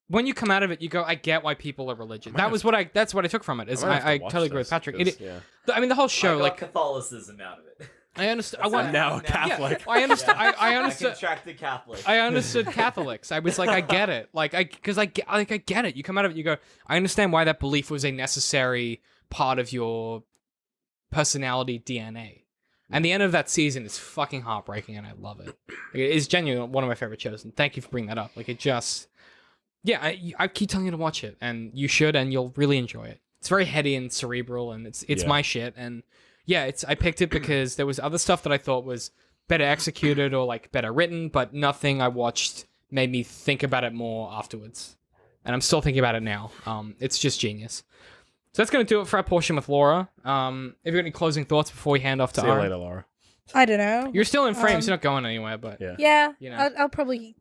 when you come out of it, you go, I get why people are religious. That's what I took from it. Is might have to I watch totally agree with this, Patrick. 'cause, It, yeah. I mean, the whole show, I got like Catholicism out of it. I understand. I'm now a Yeah. Catholic. I understood. I I understood. contracted Catholic. I understood Catholics. I was like, I get it. I get it. You come out of it, you go, I understand why that belief was a necessary part of your personality DNA. And the end of that season is fucking heartbreaking, and I love it. It is genuinely one of my favorite shows, and thank you for bringing that up. Like, it just, yeah, I keep telling you to watch it, and you should, and you'll really enjoy it. It's very heady and cerebral, and it's Yeah. my shit, and yeah, I picked it because there was other stuff that I thought was better executed or like better written, but nothing I watched made me think about it more afterwards. And I'm still thinking about it now. It's just genius. So that's going to do it for our portion with Laura. Have you got any closing thoughts before we hand off to See you Aaron? later, Laura. I don't know. You're still in frames. You're not going anywhere, but Yeah. Yeah, You know. I'll probably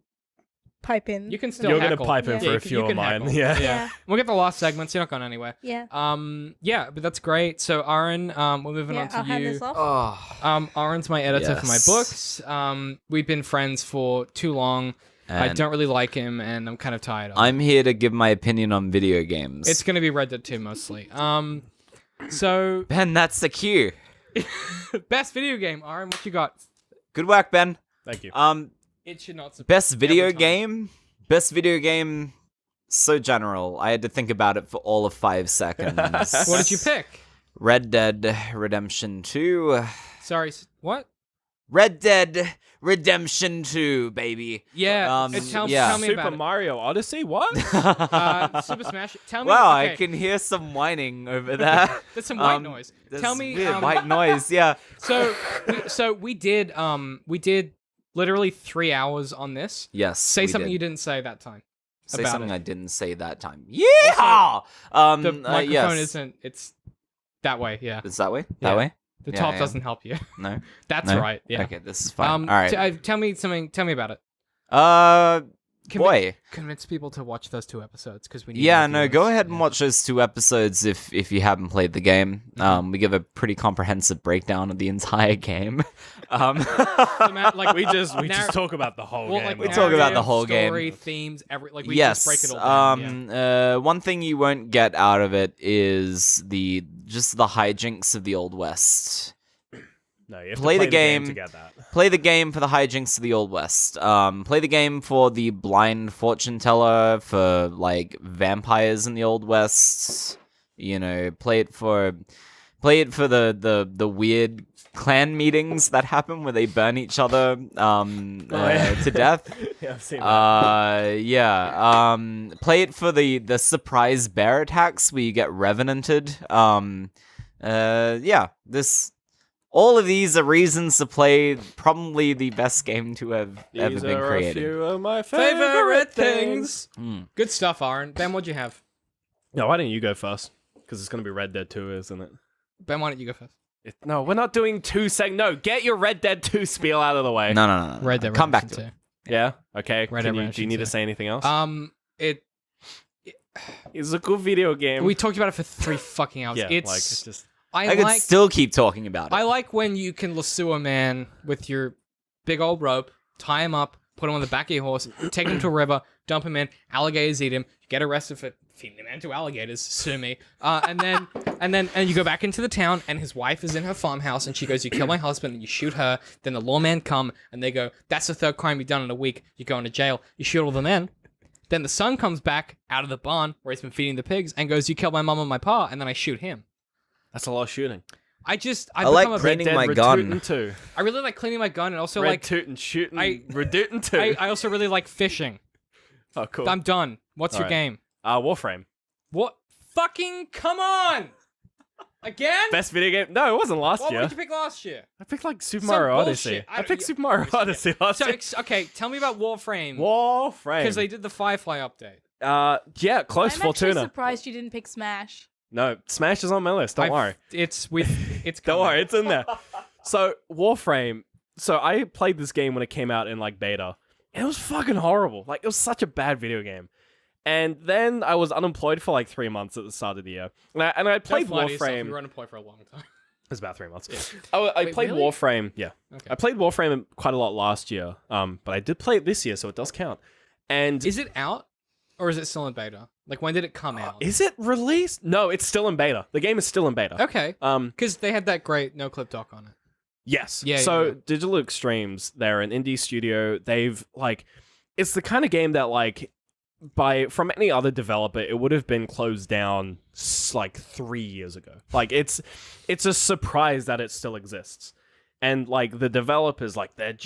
pipe in. you can still You're heckle. gonna pipe in Yeah. for you a can- few you of can mine. heckle. Yeah. Yeah. We'll get the last segment, so you're not going anywhere. Yeah. Yeah, but that's great. So Aaron, we're moving Yeah, on to I'll hand you. this off. Aaron's my editor for my Yes. books. We've been friends for too long. I And don't really like him, and I'm kind of tired of him. I'm here to give my opinion on video games. It's going to be Red Dead 2 mostly. So, Ben, that's the cue. best video game, Aaron, what you got? Good work, Ben. Thank you. It should not surprise Best video every time. game. Best video game. So general. I had to think about it for all of 5 seconds. What did you pick? Red Dead Redemption 2. Sorry, what? Red Dead Redemption 2, baby. Yeah, Um, tell yeah. me Super about Mario Odyssey? What? it. Super Smash. Tell me. Wow, okay, I can hear some whining over there. There's some white Um, noise. There's Tell me. weird white noise. Yeah. So we did literally 3 hours on this. Yes. Say we something did. you didn't say that time. Say about something it. I didn't say that time. Yeah. The microphone yes. isn't. It's that way. Yeah. Is that way? Yeah. That way? The Yeah, top yeah. doesn't help you. No. That's No? right. Yeah. Okay, this is fine. All right. Tell me something. Tell me about it. Boy. Convince people to watch those 2 episodes because we need. Yeah, more no, viewers. go ahead and Yeah. watch those 2 episodes if you haven't played the game. We give a pretty comprehensive breakdown of the entire game. The like we just narr- talk about the whole well, game. like We talk about the narrative, whole game. story, themes, we yes. just break it all down. One thing you won't get out of it is just the hijinks of the Old West. No, you have play to the play game. to get that. Play the game for the hijinks of the Old West. Play the game for the blind fortune teller, for like vampires in the Old West. You know, play it for the weird clan meetings that happen where they burn each other to death. Yeah, I've seen that. Play it for the surprise bear attacks where you get revenanted. All of these are reasons to play probably the best game to have ever These been are created. a few of my Favorite favorite things. Good stuff, Aaron. Ben, what'd you have? No, why don't you go first? Because it's going to be Red Dead 2, isn't it? Ben, why don't you go first? No, we're not doing 2 No, get your Red Dead 2 spiel out of the way. No. Red Dead Come back to Redemption it. Yeah? Okay. Red Dead Do you Redemption need to 2. say anything else? 2. It's a cool video game. We talked about it for 3 fucking hours. yeah, it's like, it's just... I could still keep talking about it. I like when you can lasso a man with your big old rope, tie him up, put him on the back of your horse, take him to a river, dump him in, alligators eat him, get arrested for feeding a man to alligators, sue me. And you go back into the town, and his wife is in her farmhouse, and she goes, "You kill my husband," and you shoot her. Then the lawmen come, and they go, "That's the 3rd crime you've done in a week. You're going to jail." You shoot all the men. Then the son comes back out of the barn where he's been feeding the pigs and goes, "You killed my mom and my pa," and then I shoot him. That's a lot of shooting. I like become a cleaning Red my Dead gun. Redootin' 2. I really like cleaning my gun and also Red like Tootin' shooting I- Redootin' 2. I also really like fishing. Oh, cool. I'm done. What's your Alright. game? Warframe. What? Fucking come on! Again? Best video game? No, it wasn't last What year. did you pick last year? I picked like Super Some Mario bullshit. Odyssey. I I don't- picked yeah, Super Mario Odyssey last So year. okay, tell me about Warframe. Warframe. Because they did the Firefly update. Yeah, close. I'm actually Fortuna. surprised you didn't pick Smash. No, Smash is on my list. Don't worry. It's Don't coming. worry, it's in there. So Warframe. So I played this game when it came out in like beta. It was fucking horrible. Like it was such a bad video game. And then I was unemployed for like 3 months at the start of the year. And I played Don't lie to yourself, Warframe. You were unemployed for a long time. It was about 3 months. I Wait, played really? Warframe. Yeah, Okay. I played Warframe quite a lot last year. But I did play it this year, so it does count. And Is it out? Or is it still in beta? Like, when did it come out? is it released? No, it's still in beta. The game is still in beta. Okay. Because they had that great no-clip doc on it. Yes. Yeah, So yeah. Digital Extremes, they're an indie studio. They've like, it's the kind of game that like, from any other developer, it would have been closed down like 3 years ago. Like it's a surprise that it still exists. And like the developers, like they're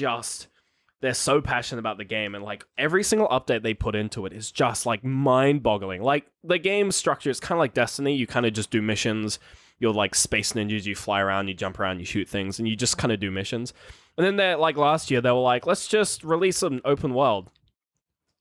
so passionate about the game, and like every single update they put into it is just like mind-boggling. Like the game structure is kind of like Destiny. You kind of just do missions. You're like space ninjas. You fly around, you jump around, you shoot things, and you just kind of do missions. And then they're like last year, they were like, let's just release an open world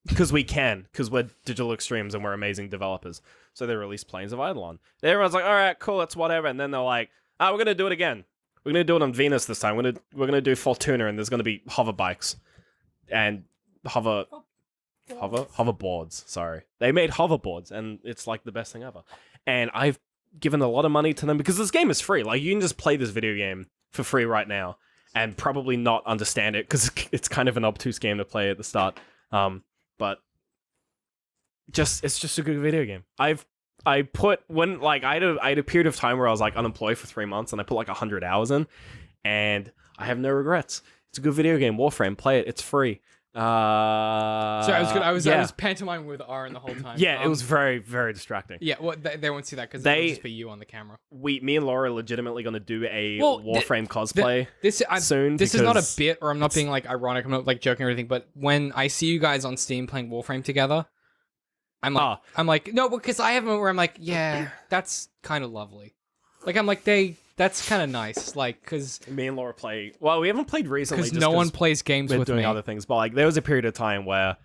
because we can, because we're Digital Extremes and we're amazing developers. So they released Planes of Eidolon. Everyone's like, all right, cool, it's whatever. And then they're like, we're gonna do it again. We're gonna do it on Venus this time. We're gonna do Fortuna, and there's gonna be hover bikes. And hoverboards. Sorry, they made hoverboards, and it's like the best thing ever. And I've given a lot of money to them because this game is free. Like you can just play this video game for free right now, and probably not understand it because it's kind of an obtuse game to play at the start. But it's just a good video game. I had a period of time where I was like unemployed for 3 months, and I put like 100 hours in, and I have no regrets. It's a good video game. Warframe, play it. It's free. Sorry, I was yeah. pantomiming with R the whole time. Yeah, it was very, very distracting. Yeah, well, they won't see that because They- it'll just be you on the camera. Me and Laura are legitimately going to do a Well, Warframe cosplay This soon. This is not a because bit, or I'm not being like ironic. I'm not like joking or anything. But when I see you guys on Steam playing Warframe together, I'm like, no, because I have a moment where I'm like, yeah, that's kind of lovely. Like I'm like that's kind of nice. Like because me and Laura play. Well, we haven't played recently because no one plays games we're with doing me. other things. But like there was a period of time where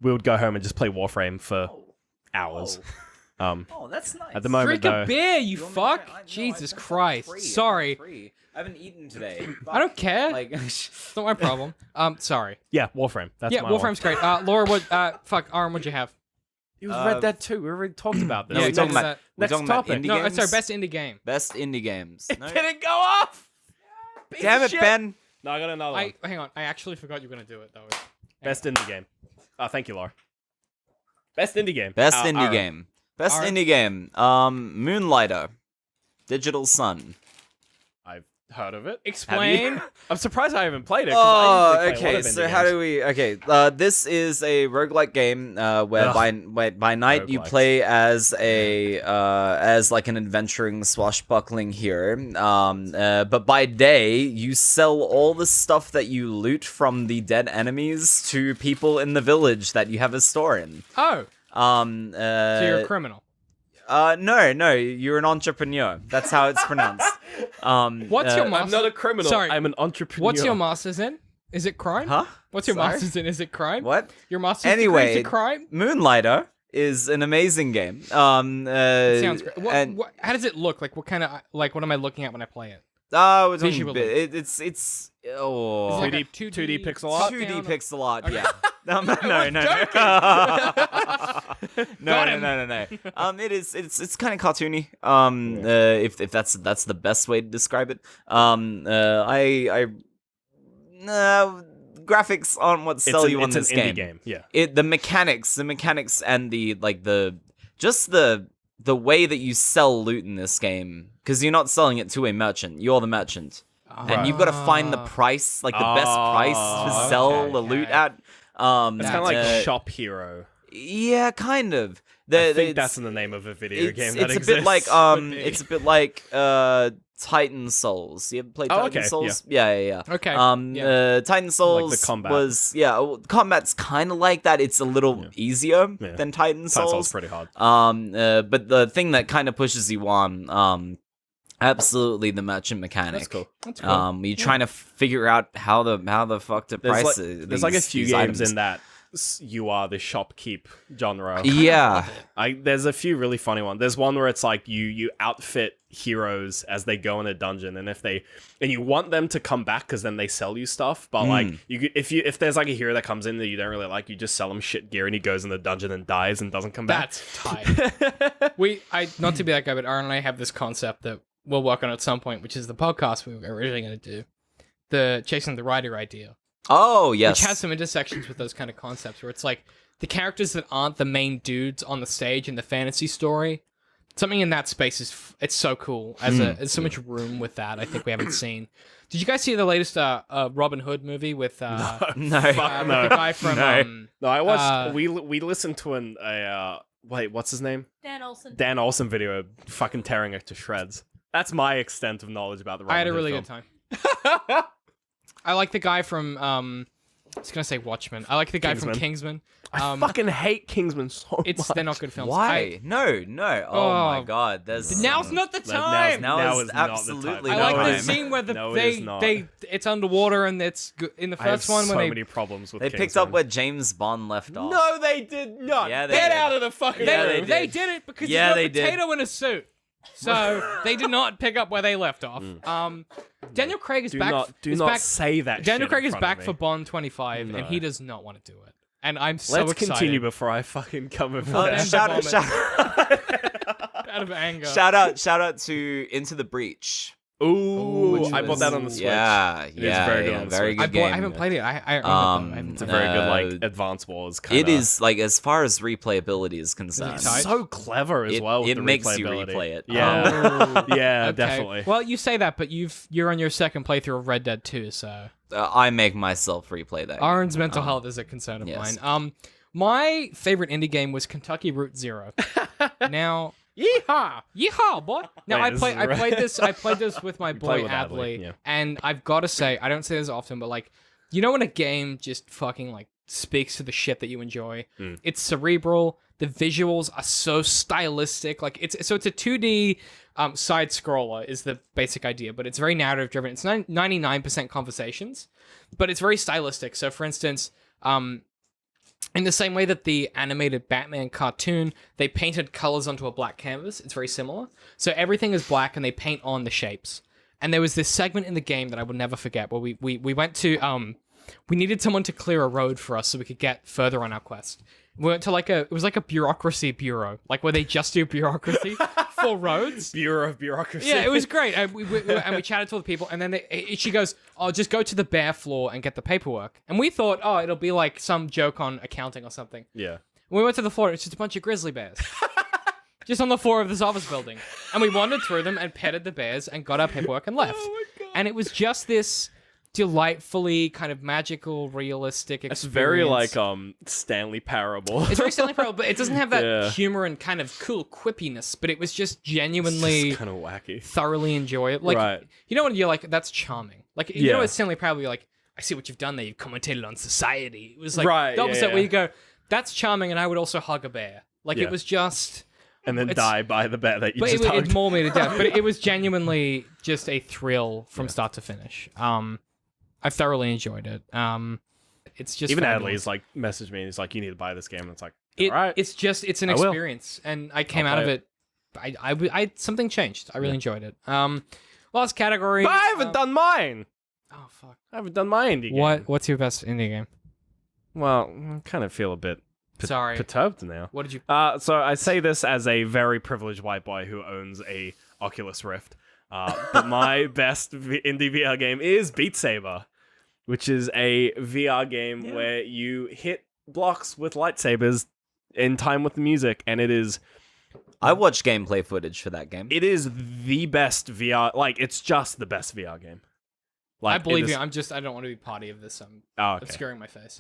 we would go home and just play Warframe for hours. Oh, that's nice. At the moment, Drink a though, beer, you want me to fuck! try- I- no, Jesus that's Christ! free. Sorry, Free. I haven't eaten today. I don't care. Like, It's not my problem. Sorry. yeah, Warframe. That's Yeah, my one. Warframe's great. Laura, what? Fuck, Aaron, what'd you have? It was Red Dead 2. We already talked about this. No, Yeah, we're talking next- about next we're talking about topic. indie No, games. sorry, best indie game. Best indie games. No. Didn't go off. Damn it, Ben. No, I got another one. Hang on. I actually forgot you were gonna do it though. Best indie game. Oh, thank you, Laura. Best indie game. Best indie Aaron. game. Best Art. indie game. Moonlighter. Digital Sun. I've heard of it. Explain. I'm surprised I haven't played it. 'cause Oh, I usually play a lot okay. of So indie how games. do we? Okay, this is a roguelike game where by night you Roguelikes. play as as like an adventuring swashbuckling hero. But by day you sell all the stuff that you loot from the dead enemies to people in the village that you have a store in. Oh, So so you're a criminal. No, you're an entrepreneur. That's how it's pronounced. What's your I'm master? not a criminal. Sorry. I'm an entrepreneur. What's your master's in? Is it crime? Huh? What's your Sorry? master's in? Is it crime? What? Your master's Anyway, degree is crime? Moonlighter is an amazing game. Sounds great. and How does it look? Like what kind of what am I looking at when I play it? it's Visually. it's Is oh it like 2D a 2D pixel art? 2D pixel art. Okay. Yeah. No. No. It's kind of cartoony. If that's the best way to describe it. Graphics aren't what sell you on it's this an indie game. Yeah. The mechanics and the way that you sell loot in this game, because you're not selling it to a merchant, you're the merchant, and you've got to find the price, like the best price to sell the loot okay. at. It's kind of like That's Shop Hero. Yeah, kind of. I think that's in the name of a video game that it's exists. a bit like Would be. it's a bit like Titan Souls. You ever played Oh, Titan okay, Souls? Yeah. Okay. Titan Souls combat. was combat's kind of like that. It's a little easier Yeah. than Titan Titan Souls Souls. is pretty hard. But the thing that kind of pushes you on, absolutely the merchant mechanic. That's cool. That's cool. You're trying to figure out how the fuck to There's price there's like a few these games items. in that you are the shopkeep genre. Yeah. There's a few really funny ones. There's one where it's like you outfit heroes as they go in a dungeon, and and you want them to come back because then they sell you stuff. But like if there's like a hero that comes in that you don't really like, you just sell him shit gear, and he goes in the dungeon and dies and doesn't come back. That's tight. Not to be that guy, but Aaron and I have this concept that we'll work on at some point, which is the podcast we were originally going to do, the Chasing the Rider idea. Oh, yes. Which has some intersections with those kind of concepts where it's like the characters that aren't the main dudes on the stage in the fantasy story. Something in that space it's so cool. There's so much room with that. I think we haven't seen. Did you guys see the latest Robin Hood movie with No. with the guy from No, I watched. We listened to wait, what's his name? Dan Olsen video, fucking tearing it to shreds. That's my extent of knowledge about the Robin I had a Hood really film. good time. I like the guy from I was gonna say Watchmen. I like the guy from Kingsman. I fucking hate Kingsman so much. They're not good films. Why? No. Oh my Oh. god. There's Now's not the time. Now is is not the absolutely time. I like No, the it is. scene where No, it is not. it's underwater and it's in the I have first one so when many problems with They Kingsman. picked up where James Bond left off. No, they did not. Yeah, they Get did. out of the fucking Yeah, room. they did it because Yeah, he's they a did. potato in a suit. So they did not pick up where they left off. Daniel Craig is Do back. not back. say that. Daniel shit Craig in is front back of for me. Bond 25, No. and he does not want to do it. And I'm so Let's excited. continue before I fucking come with Oh, that. Vomit. shout out of anger. shout out to Into the Breach. Ooh, which I bought was- that on the Switch. Yeah, is very good on the very Switch. good game. I haven't played it. I own it, though. It's a very good like Uh, advanced wars kind It is like as far as replayability is concerned. tight? so clever as well. With it the makes you replayability. replay it. Yeah, yeah, Okay. definitely. Well, you say that, but you're on your second playthrough of Red Dead 2, so I make myself replay that. Aaron's mental health is a concern of yes. mine. My favorite indie game was Kentucky Route Zero. Now, yeehaw, boy! Now Wait, this is I right. played this with my play boy with Adley, yeah. and I've got to say, I don't say this often, but like, you know when a game just fucking like speaks to the shit that you enjoy. It's cerebral. The visuals are so stylistic. Like it's a 2D side scroller is the basic idea, but it's very narrative driven. It's 99% conversations, but it's very stylistic. So for instance, in the same way that the animated Batman cartoon, they painted colors onto a black canvas. It's very similar. So everything is black and they paint on the shapes. And there was this segment in the game that I will never forget where we went to we needed someone to clear a road for us so we could get further on our quest. We went to it was like a bureaucracy bureau, like where they just do bureaucracy for roads. Bureau of Bureaucracy. Yeah, it was great. And we chatted to all the people, and then she goes, "Oh, just go to the bare floor and get the paperwork." And we thought, "Oh, it'll be like some joke on accounting or something." Yeah. We went to the floor. It's just a bunch of grizzly bears, just on the floor of this office building. And we wandered through them and petted the bears and got our paperwork and left. Oh my god. And it was just this delightfully kind of magical, realistic experience. It's very like Stanley Parable. It's very Stanley Parable, but it doesn't have that Yeah. humor and kind of cool quippiness. But it was just genuinely It's kind of wacky. thoroughly enjoyable. Like, Right. you know when you're like, that's charming. Like, you Yeah. know, it's Stanley Parable. You're like, I see what you've done there. You've commentated on society. It was like Right, the yeah, opposite, yeah. where you go, that's charming, and I would also hug a bear. Like, Yeah. it was just. And then It's- die by the bear that you But just it hugged. mauled me to death. But it was genuinely just a thrill from start to finish. I thoroughly enjoyed it. It's just Even fabulous. Adley's like messaged me and he's like, you need to buy this game. And it's like, It, all right. It's an I will. experience, and I came I'll out of play it. I something changed. I really enjoyed it. Last category. But I haven't done mine. Oh fuck. I haven't done my indie game. What's your best indie game? Well, I kind of feel a bit Sorry. perturbed now. What did you? So I say this as a very privileged white boy who owns a Oculus Rift. But my best indie VR game is Beat Saber, which is a VR game where you hit blocks with lightsabers in time with the music, and it is I watched gameplay footage for that game. the best VR. Like, it's just the best VR game. Like, I believe it is- you. I don't want to be party of this. I'm Oh, okay. obscuring my face.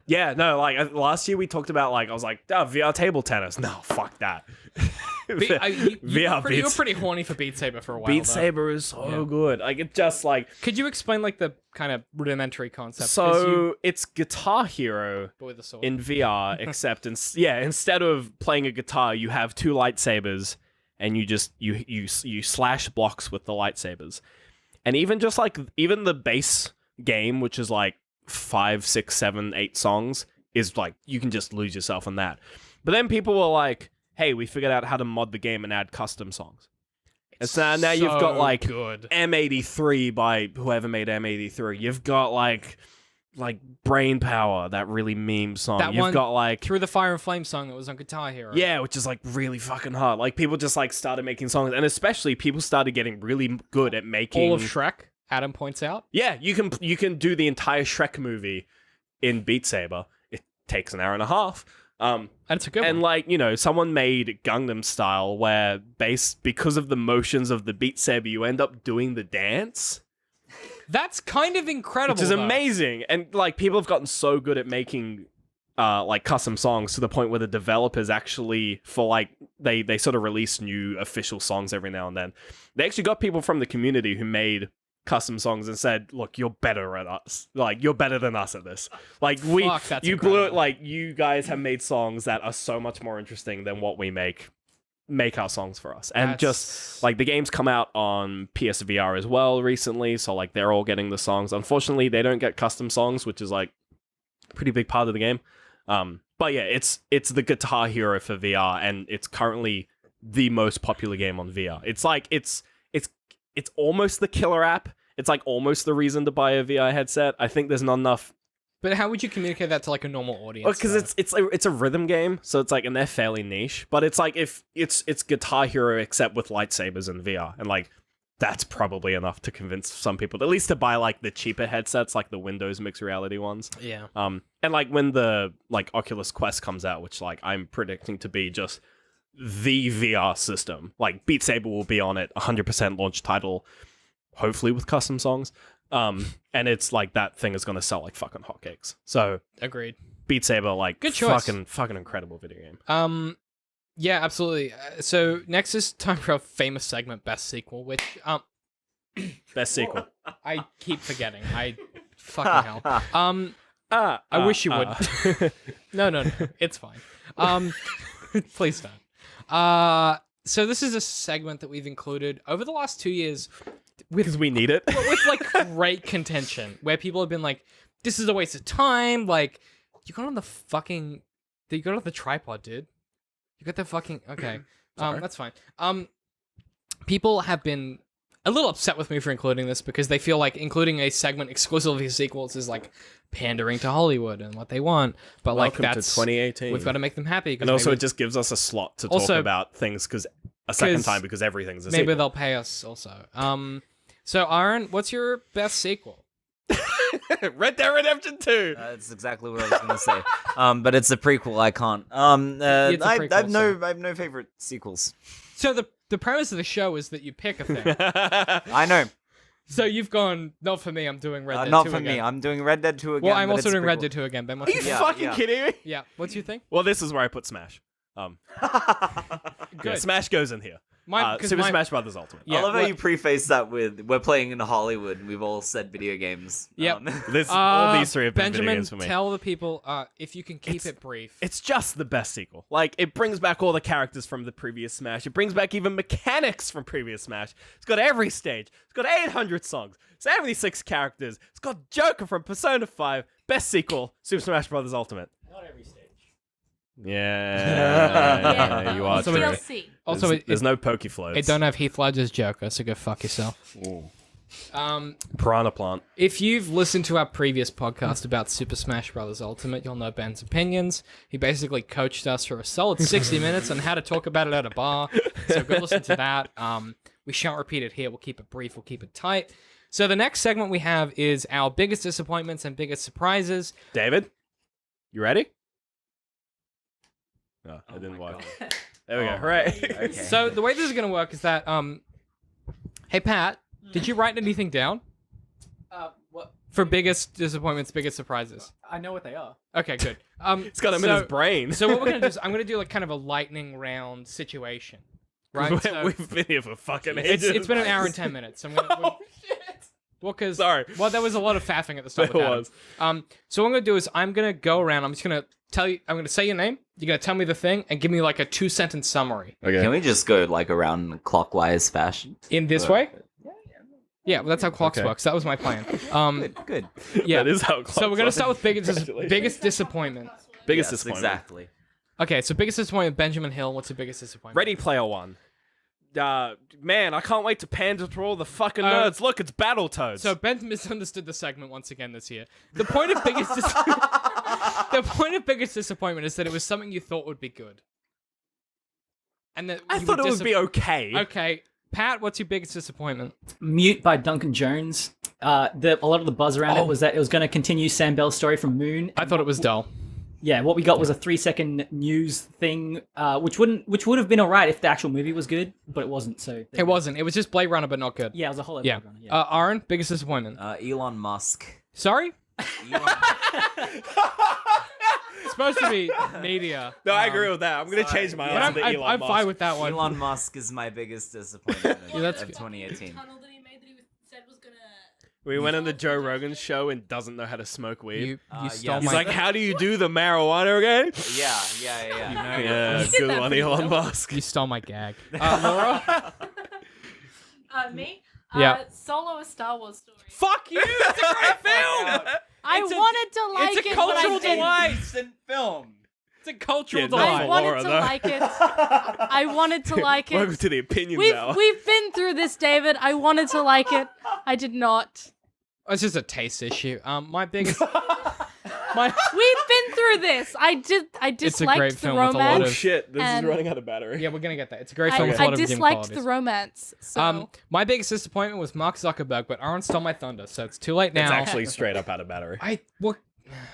Yeah, no, like last year we talked about like I was like, oh, VR table tennis. No, fuck that. You VR were Beats. pretty horny for Beat Saber for a while. Beat though. Saber is so Yeah. good. Like it just like Could you explain like the kind of rudimentary concept? 'Cause so it's Guitar Hero but with the sword. in VR, except instead of playing a guitar, you have two lightsabers and you just you slash blocks with the lightsabers. And even the base game, which is like 5, 6, 7, 8 songs, is like you can just lose yourself in that. But then people were like, hey, we figured out how to mod the game and add custom songs. And so now you've got like good. M83 by whoever made M83. You've got like Brain Power, that really meme song. That You've one- got like Through the Fire and Flame song that was on Guitar Hero. yeah, which is like really fucking hard. Like people just like started making songs, and especially people started getting really good at making All of Shrek, Adam points out. Yeah, you can do the entire Shrek movie in Beat Saber. It takes an hour and a half. And it's a good And one. like, someone made Gangnam Style where because of the motions of the Beat Saber, you end up doing the dance, That's kind of incredible. which is though. amazing. And like people have gotten so good at making like custom songs to the point where the developers actually for like they sort of release new official songs every now and then. They actually got people from the community who made custom songs and said, look, you're better at us. Like, you're better than us at this. Like, Fuck, that's you blew it. incredible. Like, you guys have made songs that are so much more interesting than what we make our songs for us. And just, like, the game's come out on PSVR as well recently, so, like, they're all getting the songs. Unfortunately, they don't get custom songs, which is, like, a pretty big part of the game. But yeah, it's the Guitar Hero for VR, and it's currently the most popular game on VR. It's like, it's almost the killer app. It's like almost the reason to buy a VR headset. I think there's not enough. But how would you communicate that to like a normal audience? Because though? it's a rhythm game, so it's like, and they're fairly niche. But it's like if it's Guitar Hero except with lightsabers and VR, and like that's probably enough to convince some people at least to buy like the cheaper headsets, like the Windows mixed reality ones. Yeah. And like when the like Oculus Quest comes out, which like I'm predicting to be just the VR system, like Beat Saber will be on it, 100% launch title, hopefully with custom songs. And it's like that thing is gonna sell like fucking hotcakes. So Agreed. Beat Saber, like Good choice. fucking incredible video game. Yeah, absolutely. So next is time for our famous segment, Best Sequel, which Best sequel. I keep forgetting. I fucking hell. I wish you would. No, it's fine. Please don't. So this is a segment that we've included over the last 2 years Because we need it. with like great contention, where people have been like, "This is a waste of time." Like, you got on the tripod, dude. You got the fucking okay. That's fine. People have been a little upset with me for including this because they feel like including a segment exclusively for sequels is like pandering to Hollywood and what they want. But Welcome like to that's 2018. we've got to make them happy. 'Cause And also, maybe, it just gives us a slot to Also- talk about things because a second 'cause time because everything's a maybe sequel. they'll pay us also. So Aaron, what's your best sequel? Red Dead Redemption 2. That's exactly what I was gonna say. But it's a prequel. I can't. It's a I prequel, have no favorite sequels. So the premise of the show is that you pick a thing. I know. So you've gone, not for me, I'm doing Red Dead 2 Not for again. me. I'm doing Red Dead 2 again. Well, I'm but also it's a doing Red prequel. Dead 2 again, Ben. Are What's you your Yeah, fucking yeah. kidding me? Yeah, what's your thing? Well, this is where I put Smash. Good. Smash goes in here. Mine, 'cause Super mine- Smash Brothers Ultimate. Yeah, I love how what- you preface that with "We're playing in Hollywood." And we've all said video games. Yep. All these three have been video Benjamin, games for me. tell the people if you can keep it brief. It's just the best sequel. Like, it brings back all the characters from the previous Smash. It brings back even mechanics from previous Smash. It's got every stage. It's got 800 songs. 76 characters. It's got Joker from Persona 5. Best sequel, Super Smash Bros. Ultimate. Not every stage. Yeah, you are Also, true. DLC. Also, There's no Pokefloats. it don't have Heath Ledger's Joker, so go fuck yourself. Piranha Plant. If you've listened to our previous podcast about Super Smash Bros. Ultimate, you'll know Ben's opinions. He basically coached us for a solid 60 minutes on how to talk about it at a bar. So go listen to that. We shan't repeat it here. We'll keep it brief. We'll keep it tight. So the next segment we have is our biggest disappointments and biggest surprises. David, you ready? No, it didn't work. There we go. Hooray. So the way this is going to work is that, hey Pat, did you write anything down? What? for biggest disappointments, biggest surprises. I know what they are. Okay, good. It's got him in his brain. So what we're gonna do is I'm gonna do like kind of a lightning round situation, right? So We've been here for fucking ages. it's been an hour and 10 minutes. So I'm gonna. Oh shit! Well, because Sorry. Well, there was a lot of faffing at the start. There with Adam. was. So what I'm gonna do is I'm gonna go around. I'm just gonna tell you. I'm gonna say your name. You're gonna tell me the thing and give me like a 2-sentence summary Okay. Can we just go like around clockwise fashion? in this way. Yeah, well, that's how clocks Okay. works. That was my plan. Good. Yeah. That is how. So we're gonna start with Congratulations. biggest disappointment. Biggest Yes, disappointment. exactly. Okay, so biggest disappointment, Benjamin Hill. What's your biggest disappointment? Ready Player One. Man, I can't wait to pander through all the fucking Uh, nerds. Look, it's Battletoads. So Ben misunderstood the segment once again this year. The point of biggest the point of biggest disappointment is that it was something you thought would be good, and that I you thought were it would be okay. Okay, Pat, what's your biggest disappointment? Mute by Duncan Jones. A lot of the buzz around it was that it was going to continue Sam Bell's story from Moon. I thought it was dull. Yeah, what we got was a 3-second news thing, which would have been alright if the actual movie was good, but it wasn't. So It wasn't. It was just Blade Runner, but not good. Yeah, it was a whole lot. Yeah. Of yeah. Aaron, biggest disappointment. Elon Musk. Sorry, Elon- it's supposed to be media. No, I agree with that. I'm gonna change my But answer to I'm Elon Musk. fine with that one. Elon Musk is my biggest disappointment of, Yeah, that's of good. 2018. Tunnel that he made that he said was gonna. We went on the Joe Rogan show and doesn't know how to smoke weed. You yeah. stole He's my. like, how do you do the marijuana again? Yeah. Yeah, He did good that one, pretty Elon well. Musk. You stole my gag. Laura. Me? Yeah. Solo, a Star Wars story. Fuck you! It's a great film. I It's a- wanted to like it's a it, but I cultural didn't. delight. Instant film. It's a cultural Yeah, not delight. I for wanted Laura, to though. like it. I wanted to like Welcome it. to the opinions hour. We've been through this, David. I wanted to like it. I did not. It's just a taste issue. My biggest. We've been through this. I disliked great the film with a lot romance. Oh of- shit, this is and- running out of battery. Yeah, we're gonna get that. It's a great film with a I lot of redeeming disliked qualities. the romance. So My biggest disappointment was Mark Zuckerberg, but Aaron stole my thunder, so it's too late now. It's actually straight up out of battery. I'm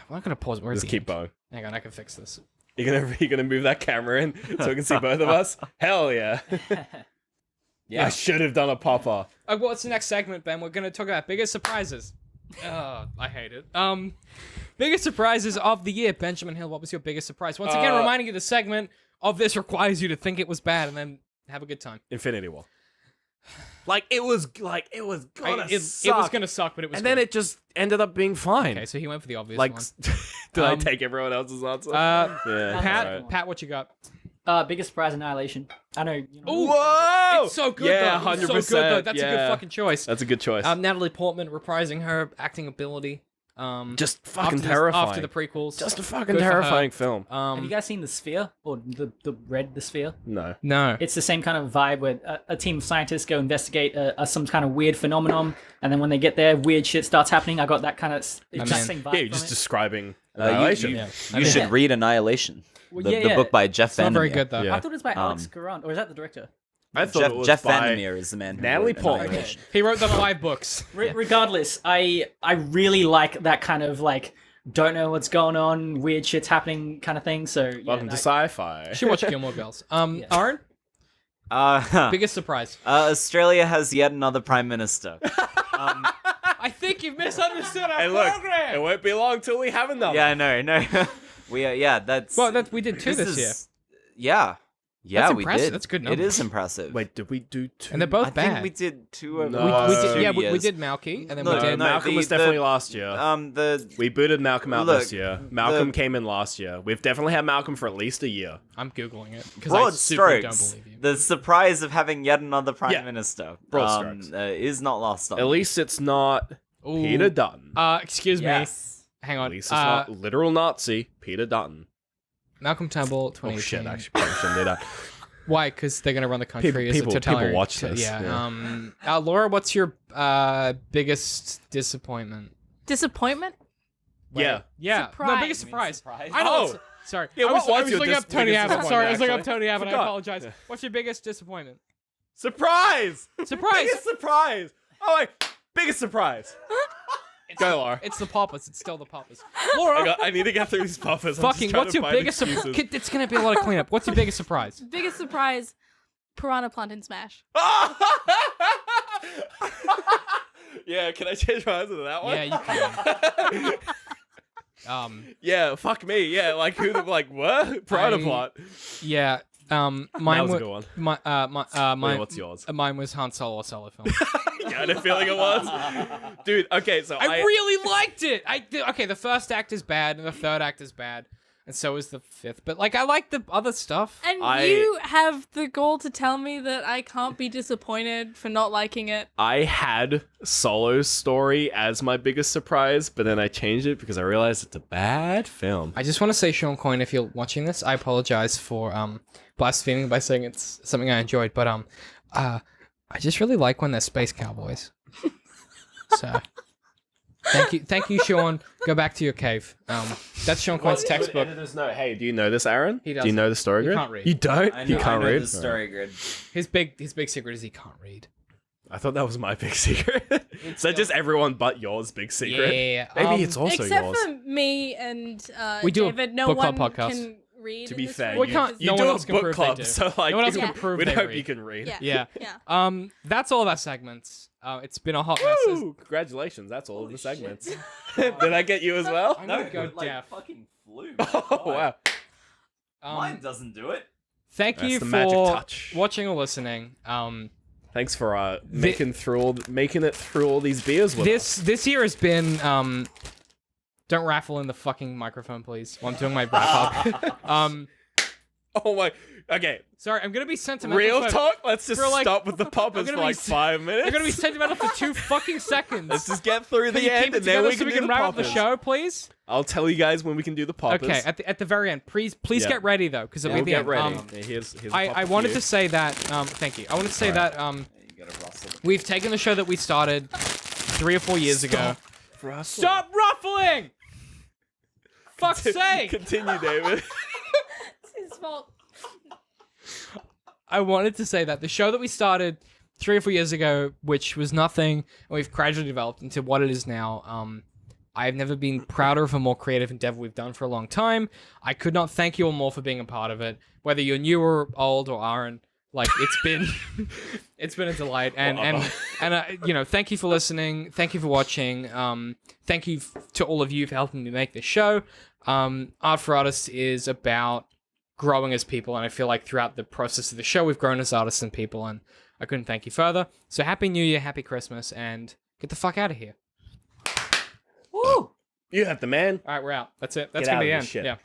not gonna pause. Where's Just the keep end? going. Hang on, I can fix this. You're gonna move that camera in so we can see both of us? Hell yeah. I should have done a popper. What's the next segment, Ben? We're gonna talk about biggest surprises. I hate it. Biggest surprises of the year. Benjamin Hill, what was your biggest surprise? Once again, reminding you the segment of this requires you to think it was bad and then have a good time. Infinity War. It was gonna It was suck. gonna suck, but it was And then it just ended up being fine. Okay, so he went for the obvious Like, one. did I Um, take everyone else's answer? Uh, yeah. Pat, alright. Pat, what you got? Biggest surprise, Annihilation. I know. You know Ooh, Whoa! it's so good Yeah, though. It's 100%. so good though. That's a good yeah. fucking choice. That's a good choice. Natalie Portman reprising her acting ability. Just fucking after terrifying. After the prequels. Just a fucking Good for her. terrifying film. Have you guys seen The Sphere or the Sphere? No. No. It's the same kind of vibe where a team of scientists go investigate some kind of weird phenomenon, and then when they get there, weird shit starts happening. I got that kind of exact same vibe. Yeah, you're from just it. describing Annihilation. You should read Annihilation. Well, The yeah. book by Jeff It's not very Vandermeer. good though. Yeah. I thought it was by Alex Garand, or is that the director? I thought it was Jeff by Vandermeer is the man who Natalie wrote Portman. Annihilation. He wrote the 5 books. Regardless, I really like that kind of like don't know what's going on, weird shit's happening kind of thing. So yeah, Welcome to sci-fi. You should watch Gilmore Girls. Aaron, biggest surprise. Australia has yet another prime minister. I think you've misunderstood our Hey, look, program. it won't be long till we have another. Yeah, no. We that's Well, we did 2 this year. Yeah. Yeah, That's we impressive. did. That's good It numbers. is impressive. Wait, did we do 2? And they're both I bad. think we did 2 over No. We did, two yeah, we years. did Malky, and then No, we did. no, Malcolm was the- definitely last year. The We booted Malcolm out Look, this year. Malcolm came in last year. We've definitely had Malcolm for at least a year. I'm googling it because I broad super don't strokes. believe you. The surprise of having yet another prime Yeah. minister. Broad strokes. Is not lost on. At least it's not Ooh. Peter Dutton. Excuse yes. me. Hang At on. least it's not literal Nazi Peter Dutton. Malcolm Turnbull, Oh 2018. shit, actually probably shouldn't do that. Why? Because they're gonna run the country People- as a people totalitarian. watch this, Yeah. Laura, what's your biggest disappointment? disappointment. Yeah. Yeah. No, Surprise. biggest surprise. surprise? I know. Oh. Sorry. Yeah, I what was was your looking up Tony biggest Abbott. Sorry, I was looking up disappointment, Tony Abbott. I Forgot. apologize. Yeah. What's your biggest disappointment? Surprise! Surprise! Biggest surprise! Oh wait, biggest surprise. Go, Laura. It's the poppers. It's still the poppers. Laura, I need to get through these puffers. fucking, what's your biggest surprise? It's gonna be a lot of cleanup. What's your biggest surprise? Biggest surprise. Piranha Plant in Smash. Yeah, can I change my answer to that one? Yeah, you can. Yeah, fuck me. Yeah, like who the like what? Pride plot. Yeah. Mine That was a wa- good one. mine, What's yours? Mine was Han Solo solo film. Yeah, I had a feeling it was. Dude, okay, so I really liked it. Okay, the first act is bad and the third act is bad, and so is the fifth. But like, I like the other stuff. And you have the goal to tell me that I can't be disappointed for not liking it. I had Solo's story as my biggest surprise, but then I changed it because I realized it's a bad film. I just want to say, Sean Coyne, if you're watching this, I apologize for blaspheming by saying it's something I enjoyed, but I just really like when they're space cowboys. So, thank you, Sean. Go back to your cave. That's Sean Coyne's textbook. Editor's note. Hey, do you know this, Aaron? He Do you doesn't. know the story He grid? can't read. You don't? I know, You can't read? the story grid. His big secret is he can't read. I thought that was my big secret. So just everyone but yours big secret? Yeah. Maybe it's also Except yours. for me and We do a David, no book one club podcast. can read. To in be this fair, room We you, can't- because- you no do one a else can book prove they club, do. so like No one else you- can prove we they hope read. you can read. Yeah. Yeah. Yeah. That's all of our segments. It's been a hot mess. Woo! Congratulations, that's all of the segments. Did I get you as well? I'm gonna go like deaf. fucking flu. Oh, wow. Mine doesn't do it. Thank That's you the magic for touch. watching or listening. Thanks for making it through all these beers with us. This year has been don't raffle in the fucking microphone, please. While I'm doing my wrap up. Oh my. Okay, Sorry, I'm gonna be sentimental. real for- talk. Let's just for, like- stop with the poppers for gonna be like s- 5 minutes. I'm gonna be sentimental for 2 fucking seconds. Let's just get through Can you the end keep it and then together we so can we do can the wrap up the poppers. show, please? I'll tell you guys when we can do the poppers. Okay, at the very end, please Yeah. get ready though, because it'll We'll be the get end. ready. Here's a I popper for wanted you. to say that. Thank you. I wanted to say that You gotta rustle. we've taken the show that we started 3 or 4 years ago. Russell. Stop ruffling! Fuck's sake! Continue, David. It's his fault. I wanted to say that the show that we started 3 or 4 years ago, which was nothing, and we've gradually developed into what it is now. I've never been prouder of a more creative endeavor we've done for a long time. I could not thank you all more for being a part of it, whether you're new or old or Aaron. Like it's been, it's been a delight, and you know, thank you for listening, thank you for watching, thank you to all of you for helping me make this show. Art for Artists is about growing as people, and I feel like throughout the process of the show, we've grown as artists and people, and I couldn't thank you further. So happy New Year, happy Christmas, and get the fuck out of here. Woo! You have the man. All right, we're out. That's it. That's Get gonna out be the of end. this shit. Yeah.